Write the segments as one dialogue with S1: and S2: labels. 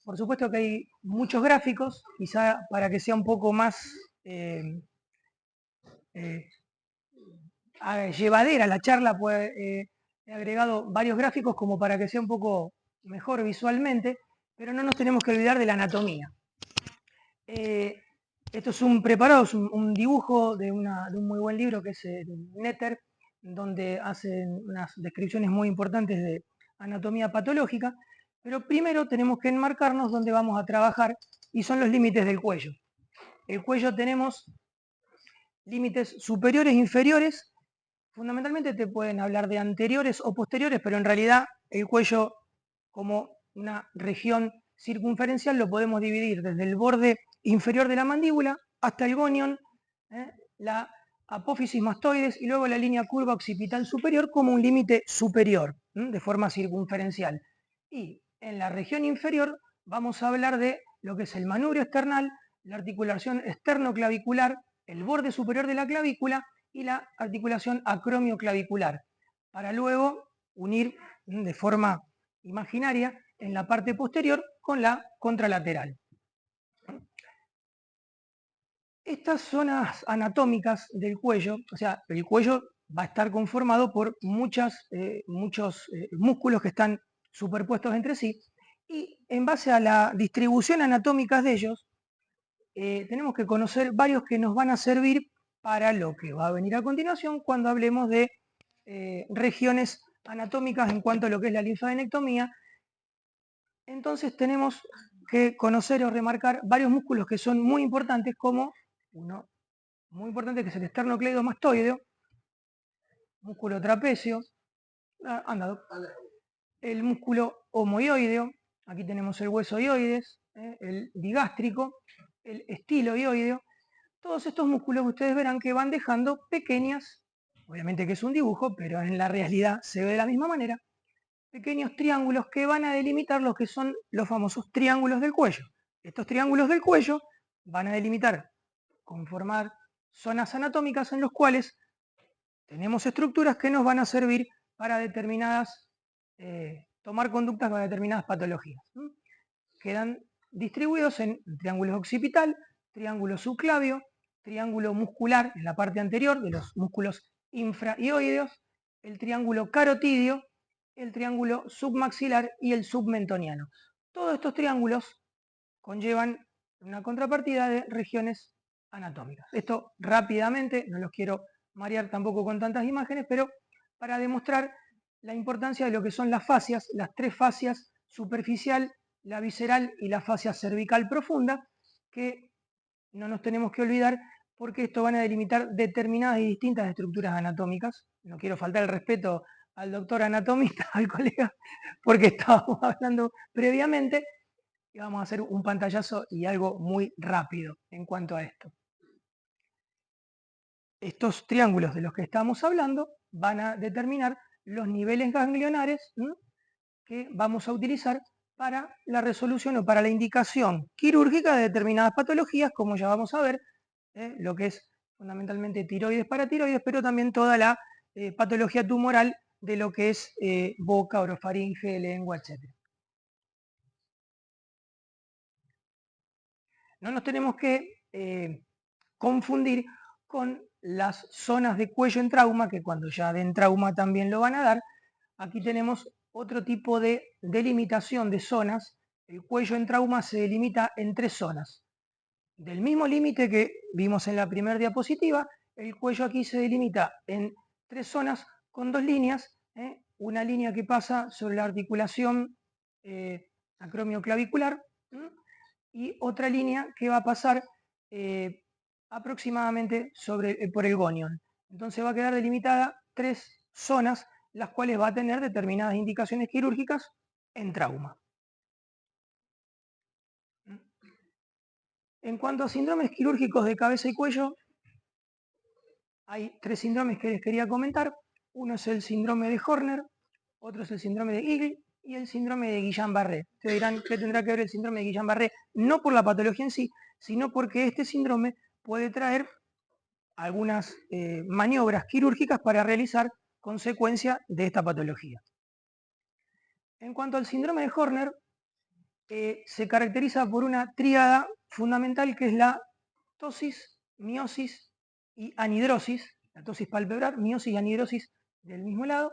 S1: por supuesto que hay muchos gráficos, quizá para que sea un poco más llevadera la charla, pues he agregado varios gráficos como para que sea un poco mejor visualmente, pero no nos tenemos que olvidar de la anatomía. Esto es un preparado, es un dibujo de un muy buen libro que es Netter, donde hacen unas descripciones muy importantes de anatomía patológica, pero primero tenemos que enmarcarnos donde vamos a trabajar y son los límites del cuello. El cuello tenemos límites superiores e inferiores, fundamentalmente te pueden hablar de anteriores o posteriores, pero en realidad el cuello como una región circunferencial lo podemos dividir desde el borde inferior de la mandíbula hasta el gonion, la apófisis mastoides y luego la línea curva occipital superior como un límite superior, de forma circunferencial. Y en la región inferior vamos a hablar de lo que es el manubrio esternal, la articulación esternoclavicular, el borde superior de la clavícula y la articulación acromioclavicular, para luego unir de forma imaginaria en la parte posterior con la contralateral. Estas zonas anatómicas del cuello, o sea, el cuello va a estar conformado por muchos músculos que están superpuestos entre sí, y en base a la distribución anatómica de ellos, tenemos que conocer varios que nos van a servir para lo que va a venir a continuación cuando hablemos de regiones anatómicas en cuanto a lo que es la linfadenectomía. Entonces tenemos que conocer o remarcar varios músculos que son muy importantes, como uno muy importante que es el esternocleidomastoideo, músculo trapecio, el músculo homoioideo, aquí tenemos el hueso ioides, el digástrico, el estiloioideo. Todos estos músculos ustedes verán que van dejando pequeñas, obviamente que es un dibujo, pero en la realidad se ve de la misma manera, pequeños triángulos que van a delimitar lo que son los famosos triángulos del cuello. Estos triángulos del cuello van a delimitar, conformar zonas anatómicas en los cuales tenemos estructuras que nos van a servir para tomar conductas para determinadas patologías. Quedan distribuidos en triángulo occipital, triángulo subclavio, triángulo muscular en la parte anterior de los músculos infraioideos, el triángulo carotidio, el triángulo submaxilar y el submentoniano. Todos estos triángulos conllevan una contrapartida de regiones anatómicas. Esto rápidamente, no los quiero marear tampoco con tantas imágenes, pero para demostrar la importancia de lo que son las fascias, las tres fascias: superficial, la visceral y la fascia cervical profunda, que no nos tenemos que olvidar porque esto van a delimitar determinadas y distintas estructuras anatómicas. No quiero faltar el respeto al doctor anatomista, al colega, porque estábamos hablando previamente, y vamos a hacer un pantallazo y algo muy rápido en cuanto a esto. Estos triángulos de los que estamos hablando van a determinar los niveles ganglionares que vamos a utilizar para la resolución o para la indicación quirúrgica de determinadas patologías, como ya vamos a ver, lo que es fundamentalmente tiroides, paratiroides, pero también toda la patología tumoral de lo que es boca, orofaringe, lengua, etc. No nos tenemos que confundir con las zonas de cuello en trauma, que cuando ya den trauma también lo van a dar. Aquí tenemos otro tipo de delimitación de zonas. El cuello en trauma se delimita en tres zonas. Del mismo límite que vimos en la primera diapositiva, el cuello aquí se delimita en tres zonas con dos líneas. Una línea que pasa sobre la articulación acromioclavicular y otra línea que va a pasar aproximadamente por el gonion. Entonces va a quedar delimitada tres zonas, las cuales va a tener determinadas indicaciones quirúrgicas en trauma. En cuanto a síndromes quirúrgicos de cabeza y cuello, hay tres síndromes que les quería comentar. Uno es el síndrome de Horner, otro es el síndrome de Eagle y el síndrome de Guillain-Barré. Ustedes dirán, ¿qué tendrá que ver el síndrome de Guillain-Barré? No por la patología en sí, sino porque este síndrome puede traer algunas maniobras quirúrgicas para realizar consecuencia de esta patología. En cuanto al síndrome de Horner, se caracteriza por una tríada fundamental que es la tosis, miosis y anhidrosis, la tosis palpebral, miosis y anhidrosis del mismo lado.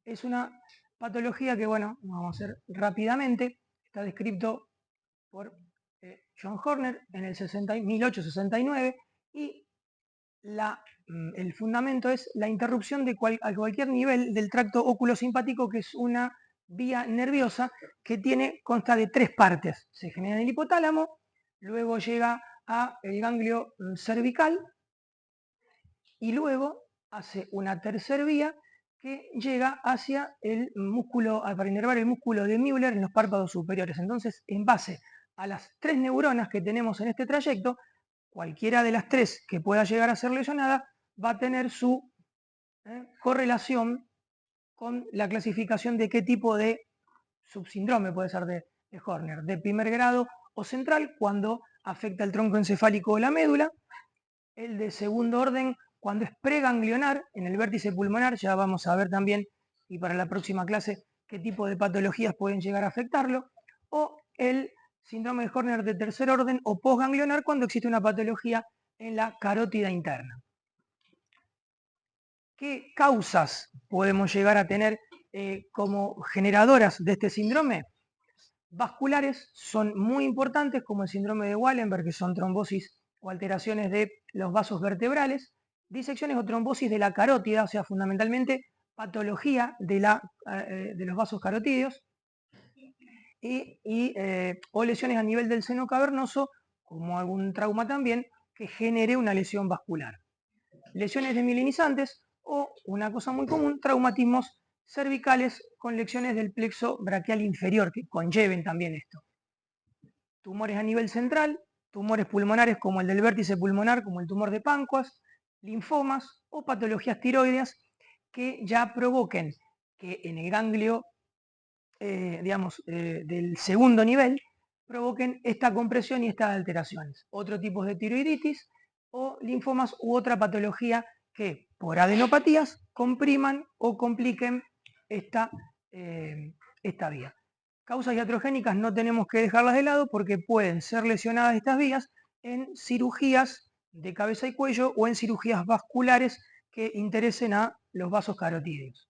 S1: Es una patología que, bueno, vamos a hacer rápidamente, está descrito por John Horner en el 1869 y el fundamento es la interrupción de a cualquier nivel del tracto oculosimpático, que es una vía nerviosa que consta de 3 partes. Se genera en el hipotálamo, luego llega al ganglio cervical y luego hace una tercera vía que llega hacia el músculo, para inervar el músculo de Müller en los párpados superiores. Entonces, en base a las 3 neuronas que tenemos en este trayecto, cualquiera de las 3 que pueda llegar a ser lesionada va a tener su correlación con la clasificación de qué tipo de subsíndrome puede ser de Horner, de primer grado o central, cuando afecta el tronco encefálico o la médula, el de segundo orden cuando es preganglionar en el vértice pulmonar. Ya vamos a ver también, y para la próxima clase, qué tipo de patologías pueden llegar a afectarlo, o el síndrome de Horner de tercer orden o posganglionar cuando existe una patología en la carótida interna. ¿Qué causas podemos llegar a tener como generadoras de este síndrome? Vasculares son muy importantes, como el síndrome de Wallenberg, que son trombosis o alteraciones de los vasos vertebrales, disecciones o trombosis de la carótida, o sea, fundamentalmente patología de los vasos carotídeos, o lesiones a nivel del seno cavernoso, como algún trauma también, que genere una lesión vascular. Lesiones desmielinizantes o, una cosa muy común, traumatismos cervicales con lesiones del plexo braquial inferior que conlleven también esto. Tumores a nivel central, tumores pulmonares como el del vértice pulmonar, como el tumor de Pancoas, linfomas o patologías tiroideas que ya provoquen que en el ganglio, del segundo nivel, provoquen esta compresión y estas alteraciones. Otro tipo de tiroiditis o linfomas u otra patología que por adenopatías compriman o compliquen esta vía. Causas iatrogénicas no tenemos que dejarlas de lado porque pueden ser lesionadas estas vías en cirugías de cabeza y cuello o en cirugías vasculares que interesen a los vasos carotídeos.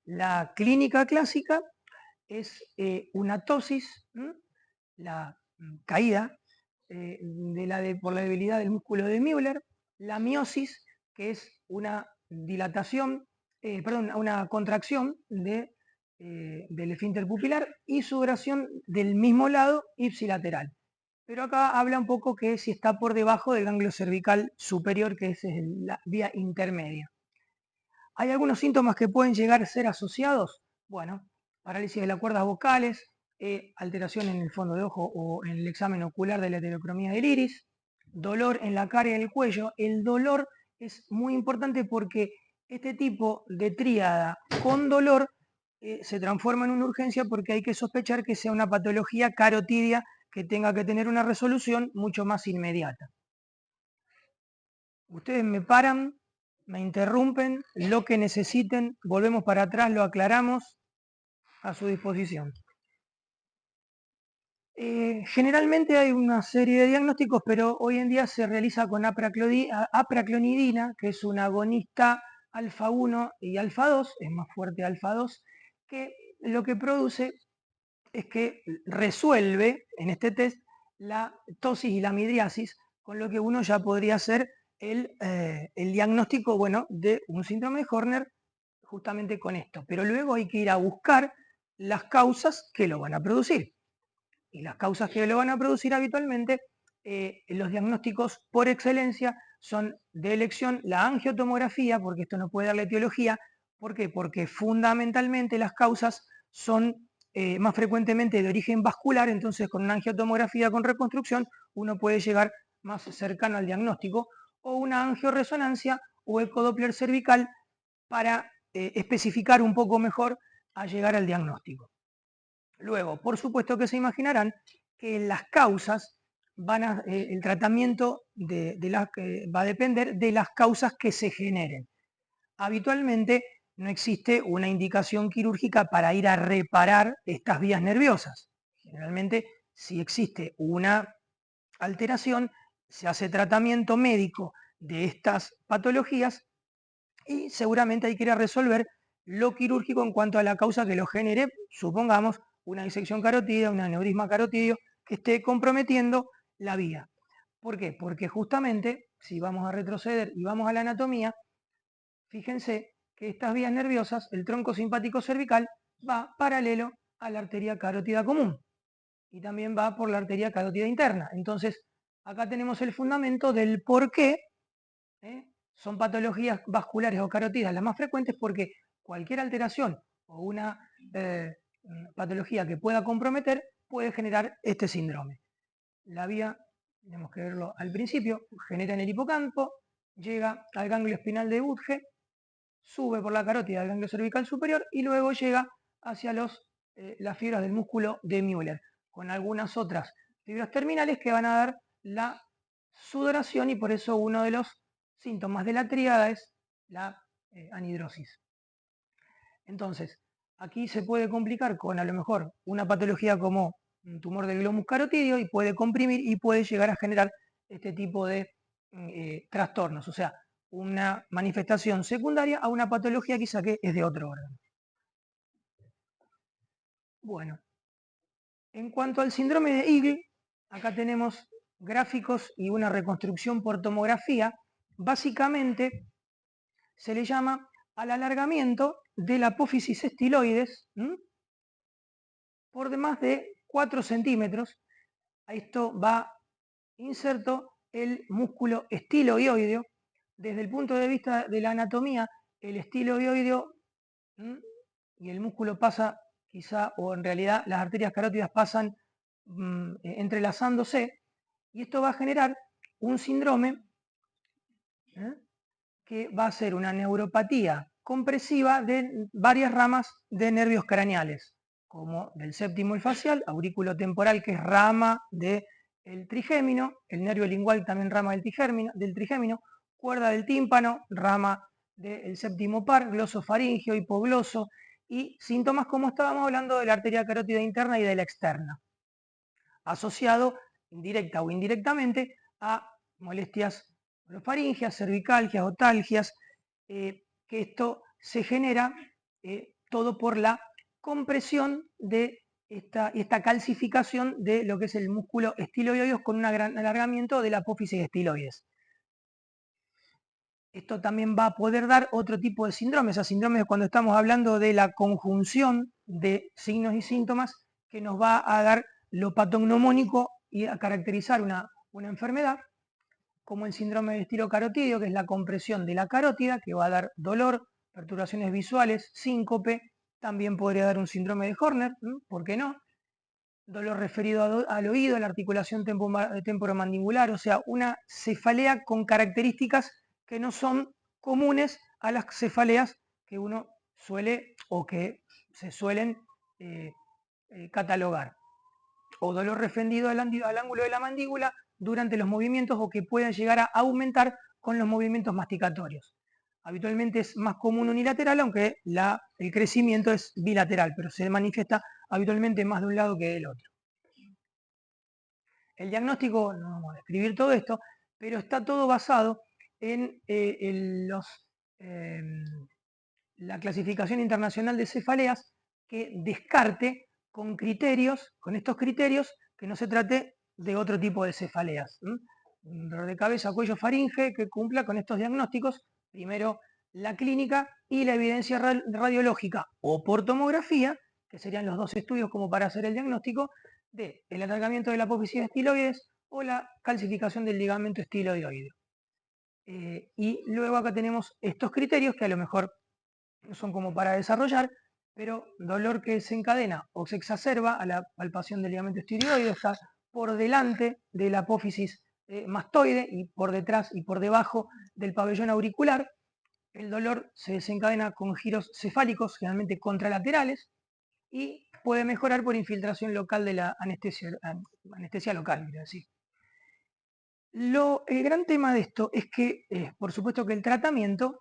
S1: La clínica clásica es una tosis, la caída por la debilidad del músculo de Müller, la miosis, que es una dilatación, una contracción del esfínter pupilar, y sudoración del mismo lado ipsilateral. Pero acá habla un poco que si está por debajo del ganglio cervical superior, que es la vía intermedia. ¿Hay algunos síntomas que pueden llegar a ser asociados? Bueno, parálisis de las cuerdas vocales, alteración en el fondo de ojo o en el examen ocular de la heterocromía del iris, dolor en la cara y en el cuello. El dolor es muy importante porque este tipo de tríada con dolor se transforma en una urgencia porque hay que sospechar que sea una patología carotidia que tenga que tener una resolución mucho más inmediata. Ustedes me paran, me interrumpen, lo que necesiten, volvemos para atrás, lo aclaramos, a su disposición. Generalmente hay una serie de diagnósticos, pero hoy en día se realiza con apraclonidina, que es un agonista alfa 1 y alfa 2, es más fuerte alfa 2, que lo que produce es que resuelve en este test la tosis y la midriasis, con lo que uno ya podría hacer el diagnóstico, bueno, de un síndrome de Horner justamente con esto. Pero luego hay que ir a buscar las causas que lo van a producir. Y las causas que lo van a producir habitualmente, los diagnósticos por excelencia son de elección la angiotomografía, porque esto no puede dar la etiología. ¿Por qué? Porque fundamentalmente las causas son más frecuentemente de origen vascular, entonces con una angiotomografía con reconstrucción uno puede llegar más cercano al diagnóstico, o una angioresonancia o ecodoppler cervical para especificar un poco mejor a llegar al diagnóstico. Luego, por supuesto que se imaginarán que las causas el tratamiento va a depender de las causas que se generen. Habitualmente no existe una indicación quirúrgica para ir a reparar estas vías nerviosas. Generalmente, si existe una alteración, se hace tratamiento médico de estas patologías y seguramente hay que ir a resolver lo quirúrgico en cuanto a la causa que lo genere, supongamos una disección carotídea, un aneurisma carotídeo que esté comprometiendo la vía. ¿Por qué? Porque justamente, si vamos a retroceder y vamos a la anatomía, fíjense que estas vías nerviosas, el tronco simpático cervical, va paralelo a la arteria carótida común y también va por la arteria carótida interna. Entonces, acá tenemos el fundamento del por qué son patologías vasculares o carotidas las más frecuentes, porque cualquier alteración o una patología que pueda comprometer puede generar este síndrome. La vía, tenemos que verlo al principio, genera en el hipocampo, llega al ganglio espinal de Butge, sube por la carótida del ganglio cervical superior y luego llega hacia las fibras del músculo de Müller, con algunas otras fibras terminales que van a dar la sudoración, y por eso uno de los síntomas de la tríada es la anhidrosis. Entonces, aquí se puede complicar con a lo mejor una patología como un tumor del glomus carotídeo y puede comprimir y puede llegar a generar este tipo de trastornos, o sea, una manifestación secundaria a una patología quizá que es de otro órgano. Bueno, en cuanto al síndrome de Eagle, acá tenemos gráficos y una reconstrucción por tomografía. Básicamente se le llama al alargamiento de la apófisis estiloides por de más de 4 centímetros. A esto va inserto el músculo estiloioideo. Desde el punto de vista de la anatomía, el estiloioideo y el músculo pasa quizá, o en realidad las arterias carótidas pasan entrelazándose, y esto va a generar un síndrome que va a ser una neuropatía compresiva de varias ramas de nervios craneales, como del séptimo y facial, aurículo temporal, que es rama del trigémino, el nervio lingual también rama del trigémino, cuerda del tímpano, rama del séptimo par, glosofaringeo, hipogloso, y síntomas como estábamos hablando de la arteria carótida interna y de la externa, asociado directa o indirectamente a molestias orofaringeas, cervicalgias, otalgias, que esto se genera todo por la compresión de esta calcificación de lo que es el músculo estiloioides con un gran alargamiento de la apófisis estiloides. Esto también va a poder dar otro tipo de síndromes. A síndromes cuando estamos hablando de la conjunción de signos y síntomas que nos va a dar lo patognomónico y a caracterizar una enfermedad, como el síndrome del estilo carotídeo, que es la compresión de la carótida, que va a dar dolor, perturbaciones visuales, síncope. También podría dar un síndrome de Horner, ¿por qué no? Dolor referido al oído, a la articulación temporomandibular, o sea, una cefalea con características que no son comunes a las cefaleas que uno suele o que se suelen catalogar. O dolor referido al ángulo de la mandíbula durante los movimientos, o que puedan llegar a aumentar con los movimientos masticatorios. Habitualmente es más común unilateral, aunque el crecimiento es bilateral, pero se manifiesta habitualmente más de un lado que del otro. El diagnóstico, no vamos a describir todo esto, pero está todo basado en la clasificación internacional de cefaleas, que descarte con estos criterios, que no se trate de otro tipo de cefaleas. Un dolor de cabeza, cuello, faringe, que cumpla con estos diagnósticos. Primero la clínica y la evidencia radiológica o por tomografía, que serían los dos estudios como para hacer el diagnóstico del alargamiento de la apófisis estiloides o la calcificación del ligamento estiloideo. Y luego acá tenemos estos criterios que a lo mejor no son como para desarrollar, pero dolor que se encadena o se exacerba a la palpación del ligamento estiloideo, está por delante de la apófisis mastoide y por detrás y por debajo del pabellón auricular. El dolor se desencadena con giros cefálicos, generalmente contralaterales, y puede mejorar por infiltración local de la anestesia local, quiero decir. El gran tema de esto es que, por supuesto que el tratamiento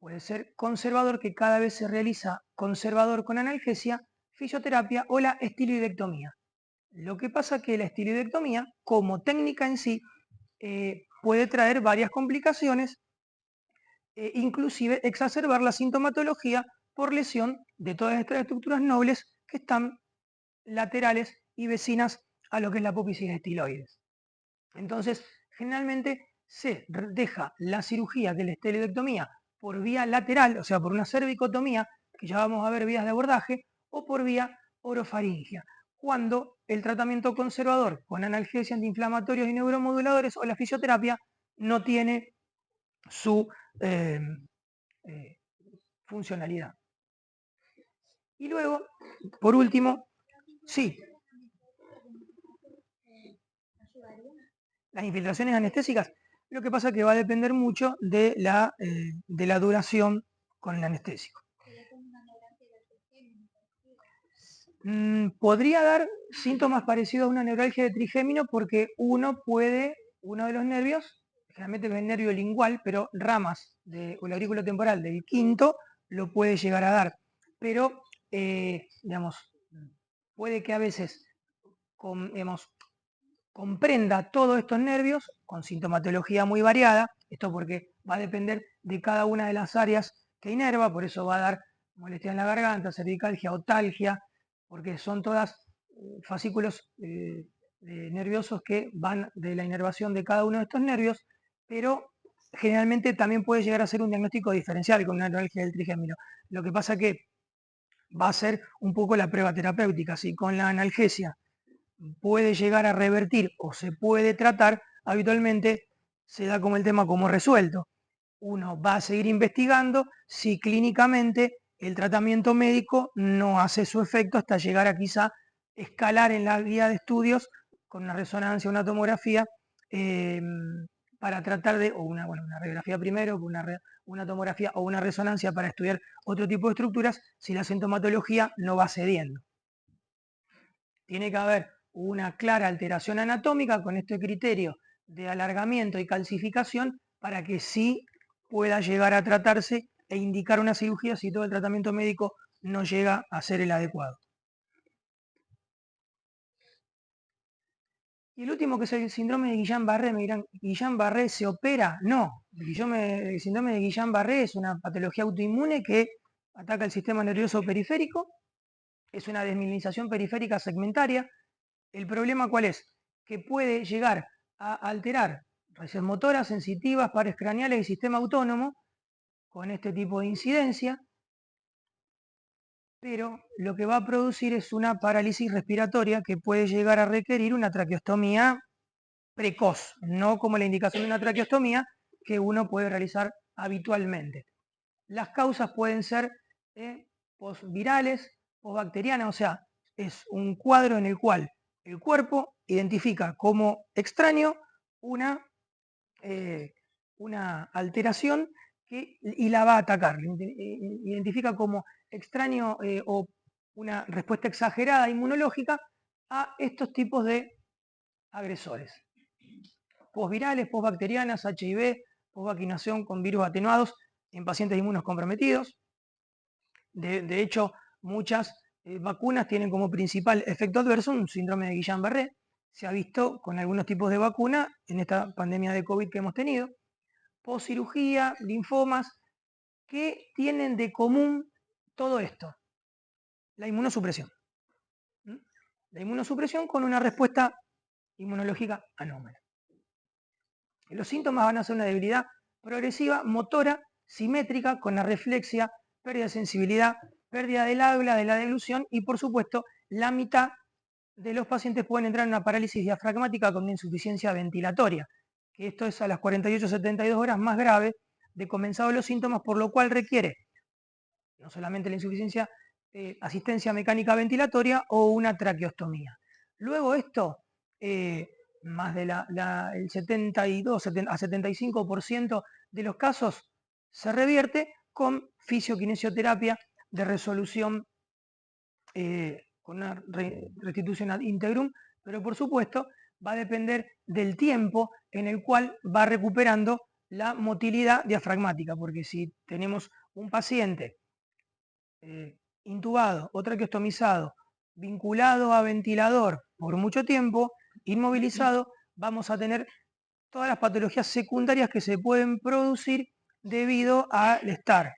S1: puede ser conservador, que cada vez se realiza conservador con analgesia, fisioterapia o la estiloidectomía. Lo que pasa es que la estiloidectomía, como técnica en sí, puede traer varias complicaciones, inclusive exacerbar la sintomatología por lesión de todas estas estructuras nobles que están laterales y vecinas a lo que es la apófisis estiloides. Entonces, generalmente se deja la cirugía de la esteroidectomía por vía lateral, o sea, por una cervicotomía, que ya vamos a ver vías de abordaje, o por vía orofaringia, cuando el tratamiento conservador con analgesias, antiinflamatorios y neuromoduladores o la fisioterapia no tiene su eh, funcionalidad. Y luego, por último, sí, las infiltraciones anestésicas, lo que pasa es que va a depender mucho de la duración con el anestésico. Podría dar síntomas parecidos a una neuralgia de trigémino porque uno de los nervios, generalmente es el nervio lingual, pero ramas del aurículo temporal del quinto lo puede llegar a dar. Pero, digamos, puede que a veces comprenda todos estos nervios con sintomatología muy variada, esto porque va a depender de cada una de las áreas que inerva, por eso va a dar molestia en la garganta, cervicalgia, otalgia, porque son todas fascículos nerviosos que van de la inervación de cada uno de estos nervios, pero generalmente también puede llegar a ser un diagnóstico diferencial con una neuralgia del trigémino. Lo que pasa que va a ser un poco la prueba terapéutica, si con la analgesia puede llegar a revertir o se puede tratar, habitualmente se da como el tema como resuelto. Uno va a seguir investigando si clínicamente el tratamiento médico no hace su efecto hasta llegar a quizá escalar en la guía de estudios con una resonancia, una tomografía, para tratar de, o una radiografía primero, una tomografía o una resonancia para estudiar otro tipo de estructuras si la sintomatología no va cediendo. Tiene que haber una clara alteración anatómica con este criterio de alargamiento y calcificación para que sí pueda llegar a tratarse e indicar una cirugía si todo el tratamiento médico no llega a ser el adecuado. Y el último, que es el síndrome de Guillain-Barré, me dirán, ¿Guillain-Barré se opera? No, el síndrome de Guillain-Barré es una patología autoinmune que ataca el sistema nervioso periférico, es una desmielinización periférica segmentaria. ¿El problema cuál es? Que puede llegar a alterar raíces motoras, sensitivas, pares craneales y sistema autónomo con este tipo de incidencia, pero lo que va a producir es una parálisis respiratoria que puede llegar a requerir una traqueostomía precoz, no como la indicación de una traqueostomía que uno puede realizar habitualmente. Las causas pueden ser postvirales, postbacterianas, o sea, es un cuadro en el cual el cuerpo identifica como extraño una alteración y la va a atacar. Identifica como extraño o una respuesta exagerada inmunológica a estos tipos de agresores. Postvirales, postbacterianas, HIV, postvacunación con virus atenuados en pacientes inmunocomprometidos. De hecho, muchas vacunas tienen como principal efecto adverso un síndrome de Guillain-Barré. Se ha visto con algunos tipos de vacuna en esta pandemia de COVID que hemos tenido. Postcirugía, linfomas, ¿qué tienen de común todo esto? La inmunosupresión. La inmunosupresión con una respuesta inmunológica anómala. Los síntomas van a ser una debilidad progresiva, motora, simétrica, con arreflexia, pérdida de sensibilidad, pérdida del habla, de la deglución y, por supuesto, la mitad de los pacientes pueden entrar en una parálisis diafragmática con una insuficiencia ventilatoria, que esto es a las 48-72 horas más grave de comenzados los síntomas, por lo cual requiere no solamente la insuficiencia, asistencia mecánica ventilatoria o una traqueostomía. Luego esto, más del 72 a 75% de los casos se revierte con fisioquinesioterapia de resolución con una restitución ad integrum, pero por supuesto va a depender del tiempo en el cual va recuperando la motilidad diafragmática, porque si tenemos un paciente intubado o traqueostomizado, vinculado a ventilador por mucho tiempo, inmovilizado, vamos a tener todas las patologías secundarias que se pueden producir debido al estar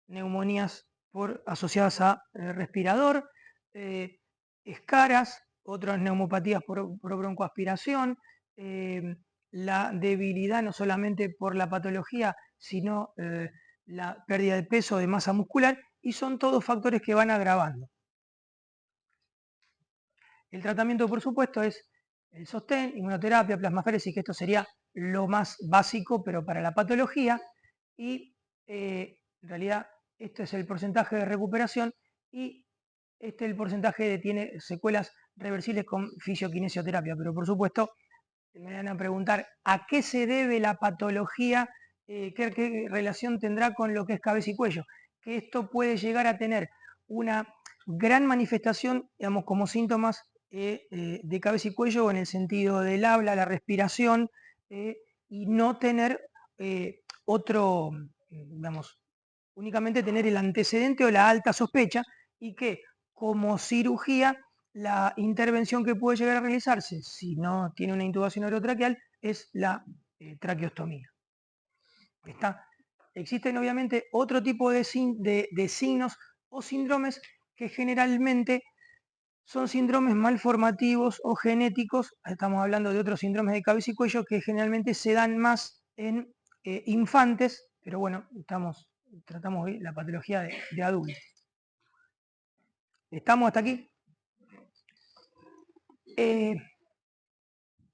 S1: neumonías asociadas a respirador, escaras, otras neumopatías por broncoaspiración, la debilidad no solamente por la patología, sino la pérdida de peso, de masa muscular, y son todos factores que van agravando. El tratamiento, por supuesto, es el sostén, inmunoterapia, plasmaféresis, que esto sería lo más básico, pero para la patología, y en realidad este es el porcentaje de recuperación y este es el porcentaje de tiene secuelas reversibles con fisioquinesioterapia, pero por supuesto me van a preguntar a qué se debe la patología, qué relación tendrá con lo que es cabeza y cuello, que esto puede llegar a tener una gran manifestación, digamos, como síntomas de cabeza y cuello en el sentido del habla, la respiración, y no tener otro, digamos, únicamente tener el antecedente o la alta sospecha, y que como cirugía la intervención que puede llegar a realizarse si no tiene una intubación orotraqueal es la traqueostomía. Existen obviamente otro tipo de signos o síndromes que generalmente son síndromes malformativos o genéticos. Estamos hablando de otros síndromes de cabeza y cuello que generalmente se dan más en infantes, pero bueno, tratamos hoy la patología de adultos. ¿Estamos hasta aquí?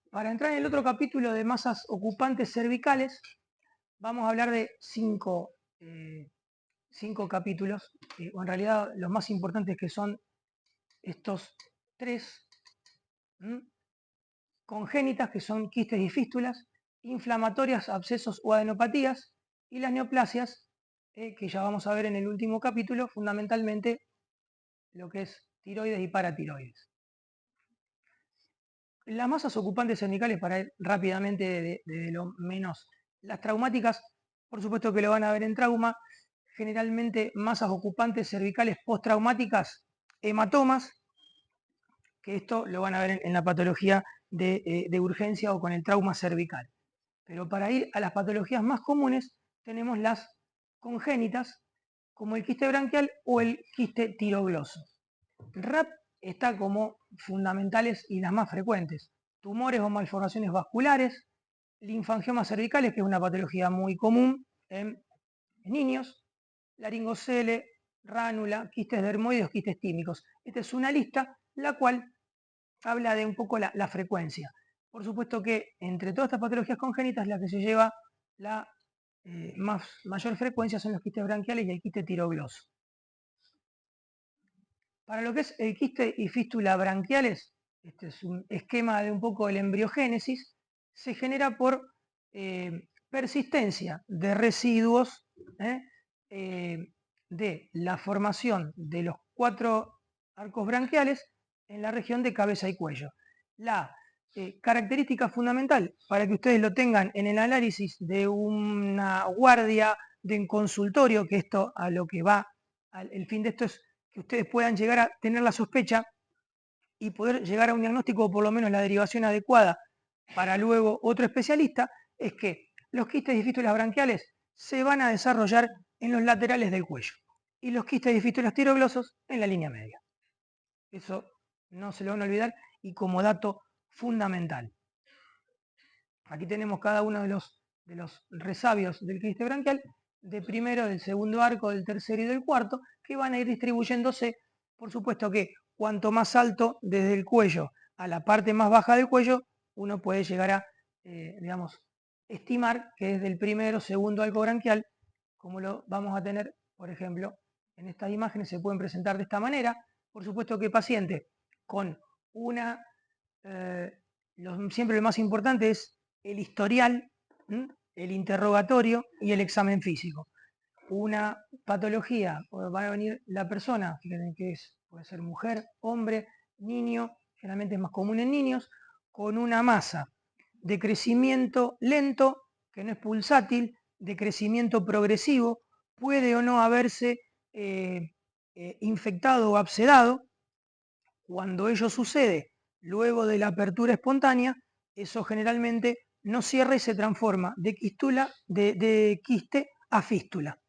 S1: Para entrar en el otro capítulo de masas ocupantes cervicales, vamos a hablar de cinco capítulos, o en realidad los más importantes, que son estos tres: congénitas, que son quistes y fístulas; inflamatorias, abscesos o adenopatías; y las neoplasias, que ya vamos a ver en el último capítulo, fundamentalmente lo que es tiroides y paratiroides. Las masas ocupantes cervicales, para ir rápidamente de lo menos, las traumáticas, por supuesto que lo van a ver en trauma, generalmente masas ocupantes cervicales postraumáticas, hematomas, que esto lo van a ver en la patología de urgencia o con el trauma cervical. Pero para ir a las patologías más comunes, tenemos las congénitas, como el quiste branquial o el quiste tirogloso. RAP está como fundamentales y las más frecuentes: tumores o malformaciones vasculares, linfangiomas cervicales, que es una patología muy común en niños, laringocele, ránula, quistes dermoides, quistes tímicos. Esta es una lista la cual habla de un poco la frecuencia. Por supuesto que entre todas estas patologías congénitas, la que se lleva la mayor frecuencia son los quistes branquiales y el quiste tirogloso. Para lo que es el quiste y fístula branquiales, este es un esquema de un poco el embriogénesis, se genera por persistencia de residuos de la formación de los 4 arcos branquiales en la región de cabeza y cuello. La característica fundamental, para que ustedes lo tengan en el análisis de una guardia de un consultorio, que esto a lo que va, el fin de esto es que ustedes puedan llegar a tener la sospecha y poder llegar a un diagnóstico, o por lo menos la derivación adecuada para luego otro especialista, es que los quistes y fístulas branquiales se van a desarrollar en los laterales del cuello y los quistes y fístulas tiroglosos en la línea media. Eso no se lo van a olvidar, y como dato fundamental. Aquí tenemos cada uno de los resabios del quiste branquial, de primero, del segundo arco, del tercero y del cuarto, que van a ir distribuyéndose. Por supuesto que cuanto más alto desde el cuello a la parte más baja del cuello, uno puede llegar a, digamos, estimar que desde el primero, segundo arco branquial, como lo vamos a tener, por ejemplo, en estas imágenes se pueden presentar de esta manera. Por supuesto que paciente con una, siempre lo más importante es el historial, el interrogatorio y el examen físico. Una patología, va a venir la persona, fíjense que puede ser mujer, hombre, niño, generalmente es más común en niños, con una masa de crecimiento lento que no es pulsátil, de crecimiento progresivo, puede o no haberse infectado o abscedado. Cuando ello sucede luego de la apertura espontánea, eso generalmente no cierra y se transforma de quiste a fístula.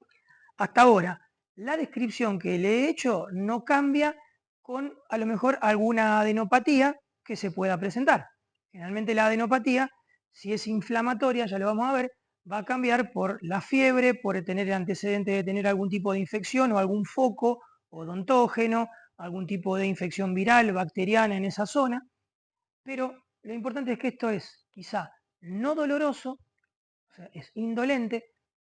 S1: Hasta ahora, la descripción que le he hecho no cambia con a lo mejor alguna adenopatía que se pueda presentar. Generalmente la adenopatía, si es inflamatoria, ya lo vamos a ver, va a cambiar por la fiebre, por tener el antecedente de tener algún tipo de infección o algún foco odontógeno, algún tipo de infección viral, bacteriana en esa zona. Pero lo importante es que esto es quizá no doloroso, o sea, es indolente.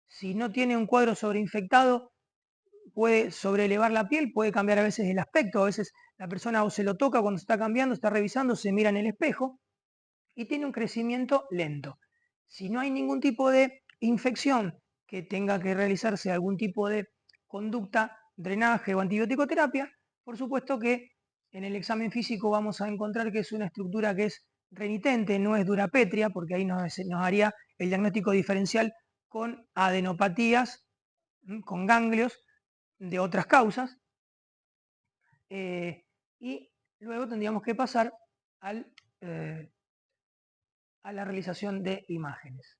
S1: Si no tiene un cuadro sobreinfectado, puede sobrelevar la piel, puede cambiar a veces el aspecto, a veces la persona o se lo toca cuando se está cambiando, está revisando, se mira en el espejo y tiene un crecimiento lento. Si no hay ningún tipo de infección que tenga que realizarse algún tipo de conducta, drenaje o antibiótico-terapia, por supuesto que en el examen físico vamos a encontrar que es una estructura que es renitente, no es durapétrea, porque ahí nos haría el diagnóstico diferencial con adenopatías, con ganglios de otras causas, y luego tendríamos que pasar a la realización de imágenes.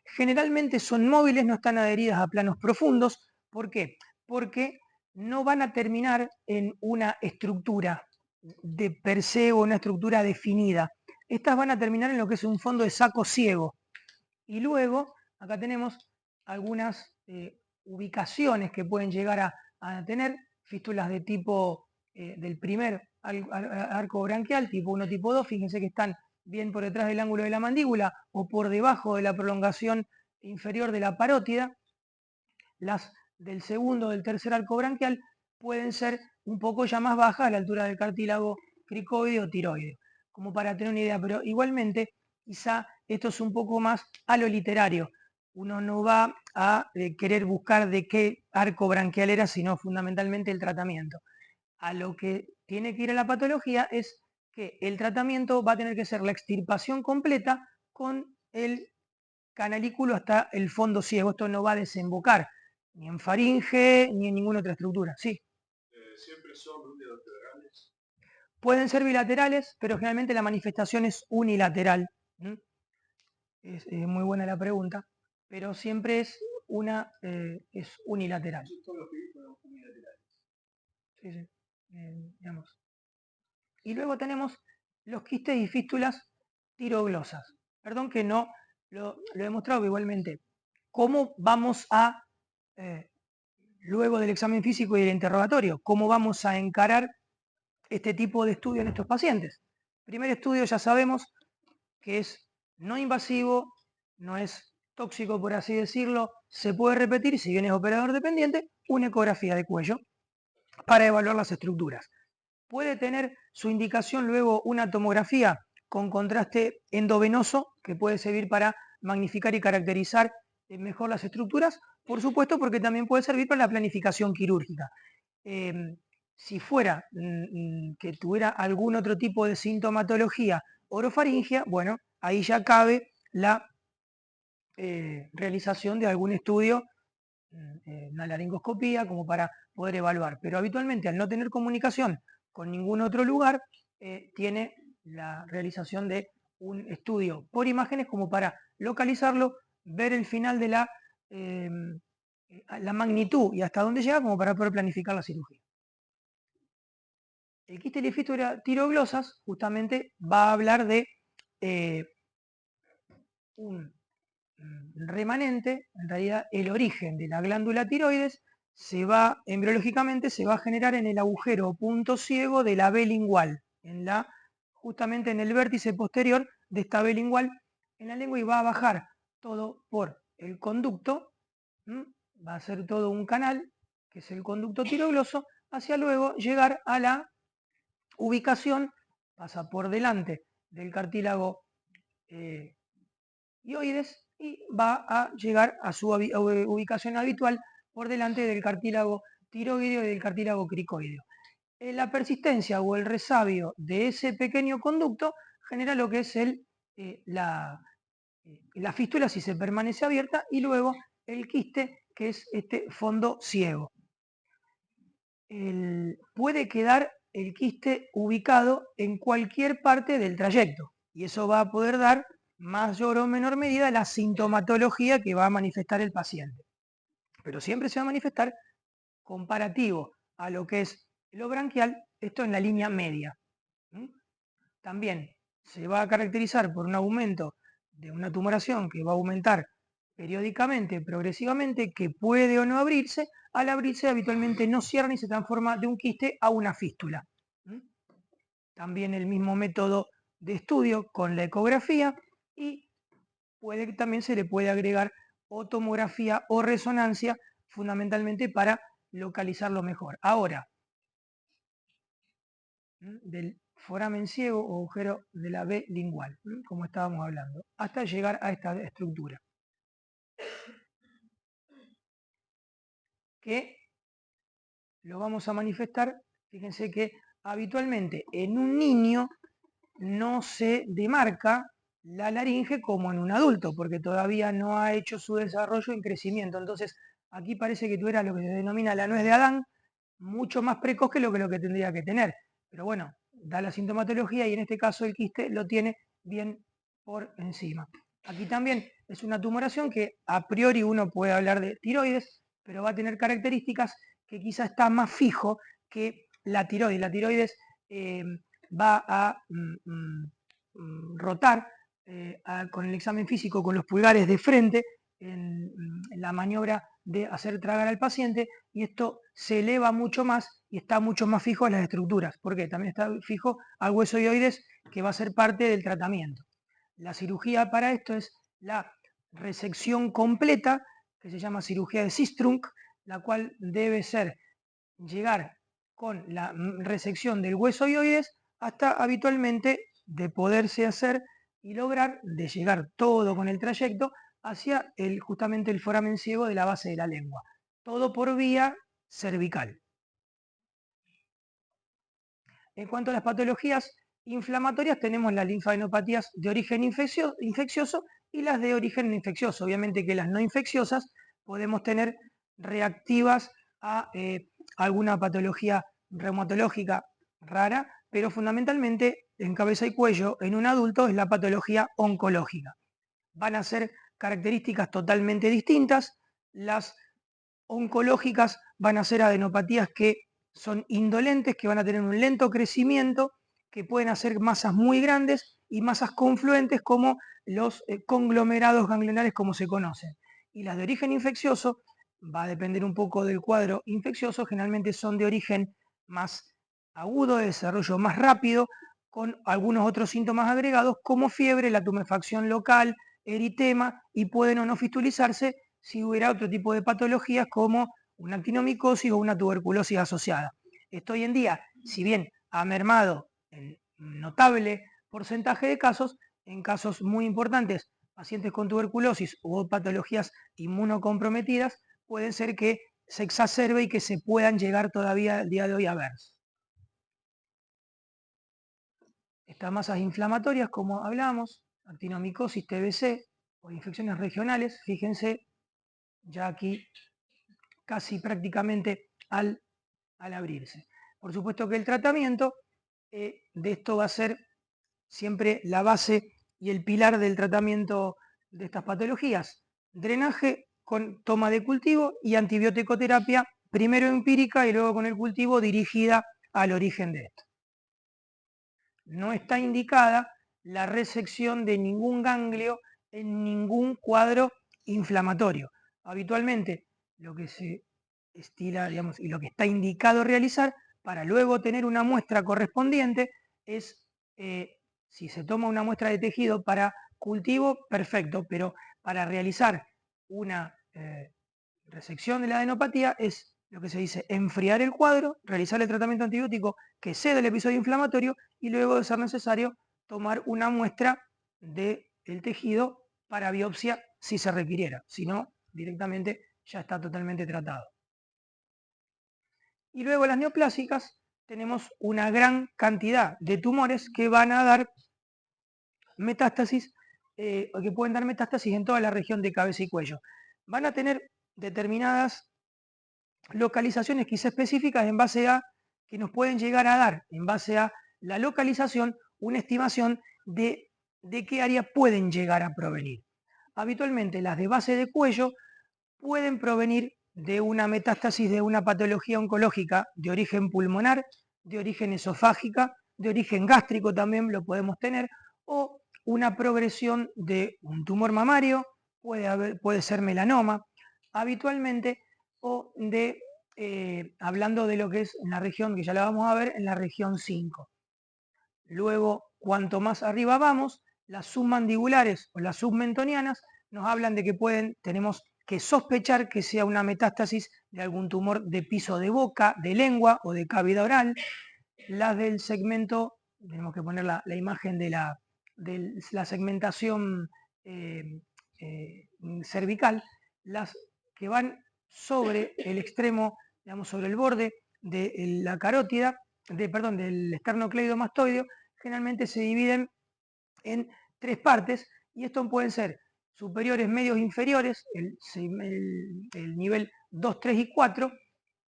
S1: Generalmente son móviles, no están adheridas a planos profundos. ¿Por qué? Porque no van a terminar en una estructura de per se o una estructura definida. Estas van a terminar en lo que es un fondo de saco ciego. Y luego, acá tenemos algunas ubicaciones que pueden llegar a tener, fístulas de tipo del primer arco branquial, tipo 1, tipo 2, fíjense que están bien por detrás del ángulo de la mandíbula o por debajo de la prolongación inferior de la parótida. Las del segundo o del tercer arco branquial pueden ser un poco ya más bajas a la altura del cartílago cricoideo o tiroideo, como para tener una idea, pero igualmente quizá esto es un poco más a lo literario. Uno no va a querer buscar de qué arco branquial era, sino fundamentalmente el tratamiento. A lo que tiene que ir a la patología es que el tratamiento va a tener que ser la extirpación completa con el canalículo hasta el fondo ciego. Esto no va a desembocar ni en faringe ni en ninguna otra estructura. Sí.
S2: ¿Siempre son unilaterales?
S1: Pueden ser bilaterales, pero generalmente la manifestación es unilateral. Es muy buena la pregunta, pero siempre es unilateral.
S2: Todos los que son unilaterales.
S1: Sí, sí. Digamos. Y luego tenemos los quistes y fístulas tiroglosas. Perdón que no lo he mostrado, pero igualmente. ¿Cómo vamos a, luego del examen físico y del interrogatorio, cómo vamos a encarar este tipo de estudio en estos pacientes? Primer estudio ya sabemos que es no invasivo, no es tóxico por así decirlo, se puede repetir, si bien es operador dependiente, una ecografía de cuello para evaluar las estructuras. Puede tener su indicación luego una tomografía con contraste endovenoso que puede servir para magnificar y caracterizar mejor las estructuras, por supuesto porque también puede servir para la planificación quirúrgica. Si fuera que tuviera algún otro tipo de sintomatología orofaringia, bueno, ahí ya cabe la realización de algún estudio, una laringoscopía, como para poder evaluar. Pero habitualmente, al no tener comunicación con ningún otro lugar, tiene la realización de un estudio por imágenes como para localizarlo, ver el final de la magnitud y hasta dónde llega como para poder planificar la cirugía. El quiste y fístula tiroglosas justamente va a hablar de un remanente, en realidad el origen de la glándula tiroides embriológicamente se va a generar en el agujero punto ciego de la B lingual, justamente en el vértice posterior de esta B lingual en la lengua, y va a bajar todo por el conducto, va a ser todo un canal, que es el conducto tirogloso, hacia luego llegar a la ubicación, pasa por delante del cartílago hioides y va a llegar a su ubicación habitual por delante del cartílago tiroideo y del cartílago cricoideo. La persistencia o el resabio de ese pequeño conducto genera lo que es el la fístula si se permanece abierta, y luego el quiste, que es este fondo ciego. Puede quedar el quiste ubicado en cualquier parte del trayecto, y eso va a poder dar mayor o menor medida la sintomatología que va a manifestar el paciente. Pero siempre se va a manifestar comparativo a lo que es lo branquial, esto en la línea media. También se va a caracterizar por un aumento de una tumoración que va a aumentar periódicamente, progresivamente, que puede o no abrirse. Al abrirse habitualmente no cierra y se transforma de un quiste a una fístula. También el mismo método de estudio con la ecografía, y también se le puede agregar o tomografía o resonancia, fundamentalmente para localizarlo mejor. Ahora, del foramen ciego o agujero de la B lingual, como estábamos hablando, hasta llegar a esta estructura, que lo vamos a manifestar. Fíjense que habitualmente en un niño no se demarca la laringe como en un adulto, porque todavía no ha hecho su desarrollo en crecimiento. Entonces, aquí parece que tú eras lo que se denomina la nuez de Adán, mucho más precoz que lo que tendría que tener. Pero bueno, da la sintomatología, y en este caso el quiste lo tiene bien por encima. Aquí también es una tumoración que a priori uno puede hablar de tiroides, pero va a tener características que quizá está más fijo que la tiroides. La tiroides va a rotar con el examen físico con los pulgares de frente en la maniobra de hacer tragar al paciente, y esto se eleva mucho más y está mucho más fijo a las estructuras, porque también está fijo al hueso hioides, que va a ser parte del tratamiento. La cirugía para esto es la resección completa, que se llama cirugía de Sistrunk, la cual debe ser llegar con la resección del hueso hioides hasta habitualmente de poderse hacer y lograr de llegar todo con el trayecto hacia justamente el foramen ciego de la base de la lengua. Todo por vía cervical. En cuanto a las patologías inflamatorias, tenemos las linfadenopatías de origen infeccioso y las de origen no infeccioso. Obviamente que las no infecciosas podemos tener reactivas a alguna patología reumatológica rara, pero fundamentalmente en cabeza y cuello en un adulto es la patología oncológica. Van a ser características totalmente distintas. Las oncológicas van a ser adenopatías que son indolentes, que van a tener un lento crecimiento, que pueden hacer masas muy grandes y masas confluentes como los conglomerados ganglionares como se conocen. Y las de origen infeccioso, va a depender un poco del cuadro infeccioso, generalmente son de origen más agudo, de desarrollo más rápido, con algunos otros síntomas agregados como fiebre, la tumefacción local, eritema, y pueden o no fistulizarse si hubiera otro tipo de patologías como una actinomicosis o una tuberculosis asociada. Esto hoy en día, si bien ha mermado en notable porcentaje de casos, en casos muy importantes, pacientes con tuberculosis o patologías inmunocomprometidas, pueden ser que se exacerbe y que se puedan llegar todavía al día de hoy a ver. Estas masas inflamatorias, como hablamos, actinomicosis, TBC o infecciones regionales, fíjense ya aquí casi prácticamente al abrirse. Por supuesto que el tratamiento de esto va a ser siempre la base y el pilar del tratamiento de estas patologías. Drenaje con toma de cultivo y antibiótico-terapia, primero empírica y luego con el cultivo dirigida al origen de esto. No está indicada la resección de ningún ganglio en ningún cuadro inflamatorio. Habitualmente lo que se estila, digamos, y lo que está indicado realizar para luego tener una muestra correspondiente es, si se toma una muestra de tejido para cultivo, perfecto, pero para realizar una resección de la adenopatía es lo que se dice enfriar el cuadro, realizar el tratamiento antibiótico que cede el episodio inflamatorio y luego, de ser necesario, tomar una muestra del tejido para biopsia si se requiriera, si no, directamente ya está totalmente tratado. Y luego las neoplásicas, tenemos una gran cantidad de tumores que van a dar metástasis, o que pueden dar metástasis en toda la región de cabeza y cuello. Van a tener determinadas localizaciones quizá específicas en base a que nos pueden llegar a dar, en base a la localización, una estimación de qué área pueden llegar a provenir. Habitualmente las de base de cuello pueden provenir de una metástasis de una patología oncológica de origen pulmonar, de origen esofágica, de origen gástrico también lo podemos tener, o una progresión de un tumor mamario, puede ser melanoma, habitualmente, o de, hablando de lo que es en la región, que ya la vamos a ver, en la región 5. Luego, cuanto más arriba vamos, las submandibulares o las submentonianas nos hablan de que tenemos que sospechar que sea una metástasis de algún tumor de piso de boca, de lengua o de cavidad oral. Las del segmento, tenemos que poner la imagen de la segmentación cervical, las que van sobre el extremo, digamos, sobre el borde de la carótida, del esternocleidomastoideo, generalmente se dividen en 3 partes, y estos pueden ser superiores, medios, inferiores, el nivel 2, 3 y 4,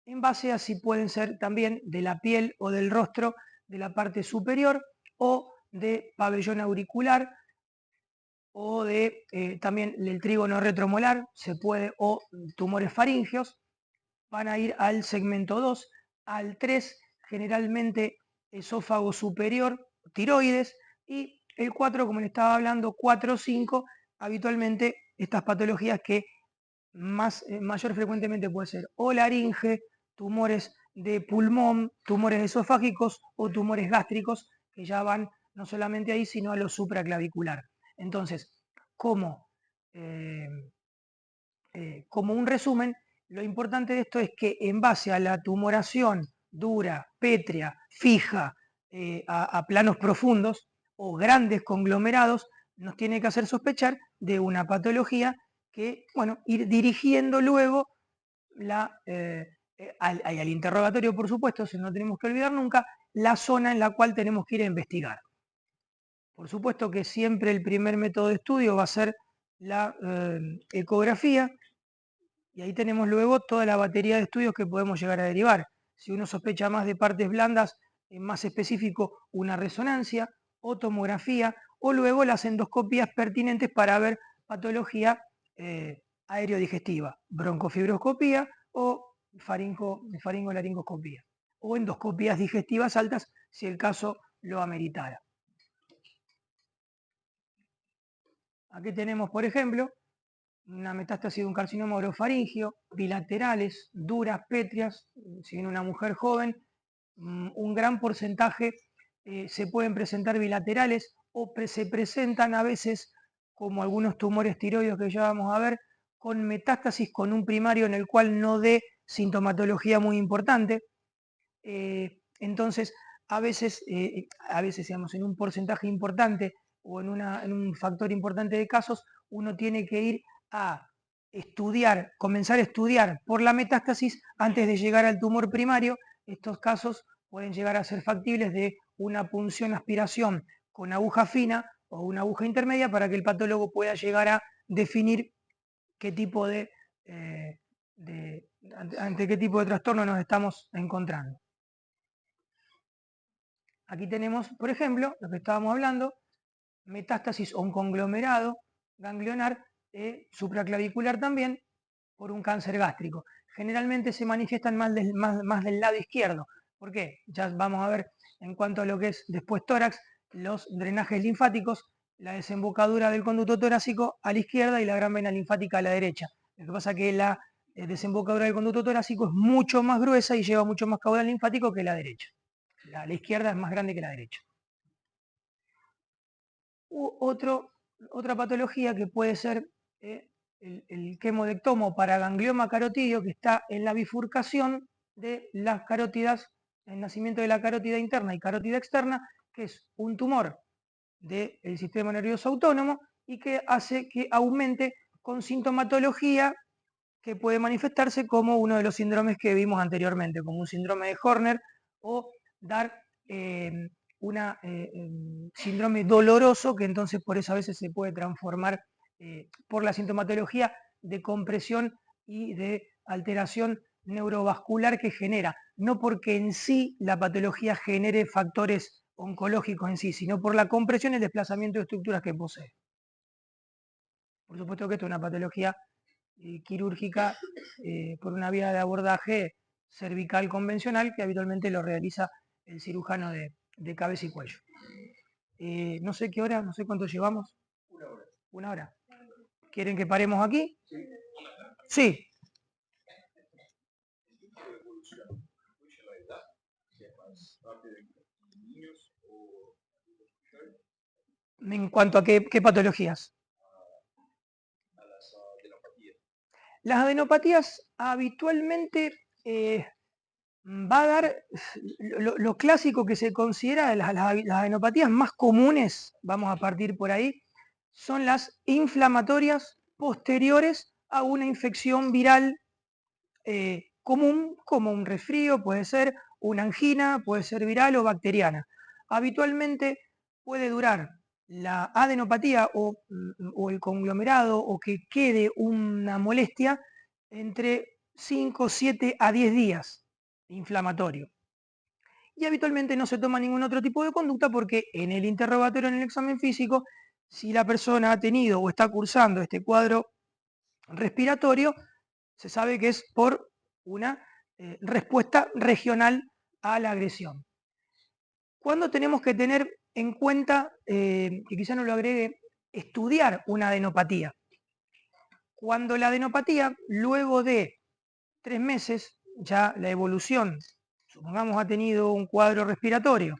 S1: en base a si pueden ser también de la piel o del rostro de la parte superior, o de pabellón auricular, o de también el trígono retromolar, o tumores faringeos. Van a ir al segmento 2, al 3, generalmente esófago superior, tiroides, y el 4, como le estaba hablando, 4 o 5, habitualmente estas patologías que mayor frecuentemente puede ser o laringe, tumores de pulmón, tumores esofágicos o tumores gástricos, que ya van no solamente ahí, sino a lo supraclavicular. Entonces, como un resumen, lo importante de esto es que en base a la tumoración dura, pétrea, fija, a planos profundos o grandes conglomerados, nos tiene que hacer sospechar de una patología que, bueno, ir dirigiendo luego al interrogatorio, por supuesto, si no tenemos que olvidar nunca, la zona en la cual tenemos que ir a investigar. Por supuesto que siempre el primer método de estudio va a ser la ecografía, y ahí tenemos luego toda la batería de estudios que podemos llegar a derivar. Si uno sospecha más de partes blandas, en más específico, una resonancia o tomografía, o luego las endoscopías pertinentes para ver patología aerodigestiva, broncofibroscopía o faringolaringoscopía, o endoscopías digestivas altas si el caso lo ameritara. Aquí tenemos, por ejemplo, una metástasis de un carcinoma orofaringio, bilaterales, duras, pétreas, si en una mujer joven, un gran porcentaje se pueden presentar bilaterales o se presentan a veces como algunos tumores tiroides que ya vamos a ver, con metástasis con un primario en el cual no dé sintomatología muy importante. Entonces, a veces, digamos, en un porcentaje importante o en un factor importante de casos, uno tiene que ir a estudiar, comenzar a estudiar por la metástasis antes de llegar al tumor primario. Estos casos pueden llegar a ser factibles de una punción aspiración con aguja fina o una aguja intermedia para que el patólogo pueda llegar a definir qué tipo ante qué tipo de trastorno nos estamos encontrando. Aquí tenemos, por ejemplo, lo que estábamos hablando, metástasis o un conglomerado ganglionar supraclavicular también por un cáncer gástrico. Generalmente se manifiestan más del lado izquierdo. ¿Por qué? Ya vamos a ver en cuanto a lo que es después tórax, los drenajes linfáticos, la desembocadura del conducto torácico a la izquierda y la gran vena linfática a la derecha. Lo que pasa es que la desembocadura del conducto torácico es mucho más gruesa y lleva mucho más caudal linfático que la derecha. La izquierda es más grande que la derecha. Otra patología que puede ser el quemodectomo paraganglioma carotídeo, que está en la bifurcación de las carótidas, el nacimiento de la carótida interna y carótida externa, que es un tumor del sistema nervioso autónomo y que hace que aumente con sintomatología que puede manifestarse como uno de los síndromes que vimos anteriormente, como un síndrome de Horner, o dar una síndrome doloroso que entonces por eso a veces se puede transformar por la sintomatología de compresión y de alteración neurovascular que genera, no porque en sí la patología genere factores oncológicos en sí, sino por la compresión y el desplazamiento de estructuras que posee. Por supuesto que esto es una patología quirúrgica por una vía de abordaje cervical convencional que habitualmente lo realiza el cirujano de cabeza y cuello. No sé qué hora, no sé cuánto llevamos.
S2: Una hora.
S1: Una hora. ¿Quieren que paremos aquí?
S2: Sí.
S1: Sí.
S2: ¿El tipo de evolución influye la edad? ¿Si es más rápido en niños o adultos mayores?
S1: En cuanto a qué patologías.
S2: A las adenopatías.
S1: Las adenopatías habitualmente va a dar lo clásico que se considera las adenopatías más comunes, vamos a partir por ahí, son las inflamatorias posteriores a una infección viral común, como un resfrío, puede ser una angina, puede ser viral o bacteriana. Habitualmente puede durar la adenopatía o el conglomerado o que quede una molestia entre 5, 7 a 10 días inflamatorio. Y habitualmente no se toma ningún otro tipo de conducta porque en el interrogatorio, en el examen físico, si la persona ha tenido o está cursando este cuadro respiratorio, se sabe que es por una respuesta regional a la agresión. ¿Cuándo tenemos que tener en cuenta, que quizá no lo agregue, estudiar una adenopatía? Cuando la adenopatía, luego de 3 meses, ya la evolución, supongamos ha tenido un cuadro respiratorio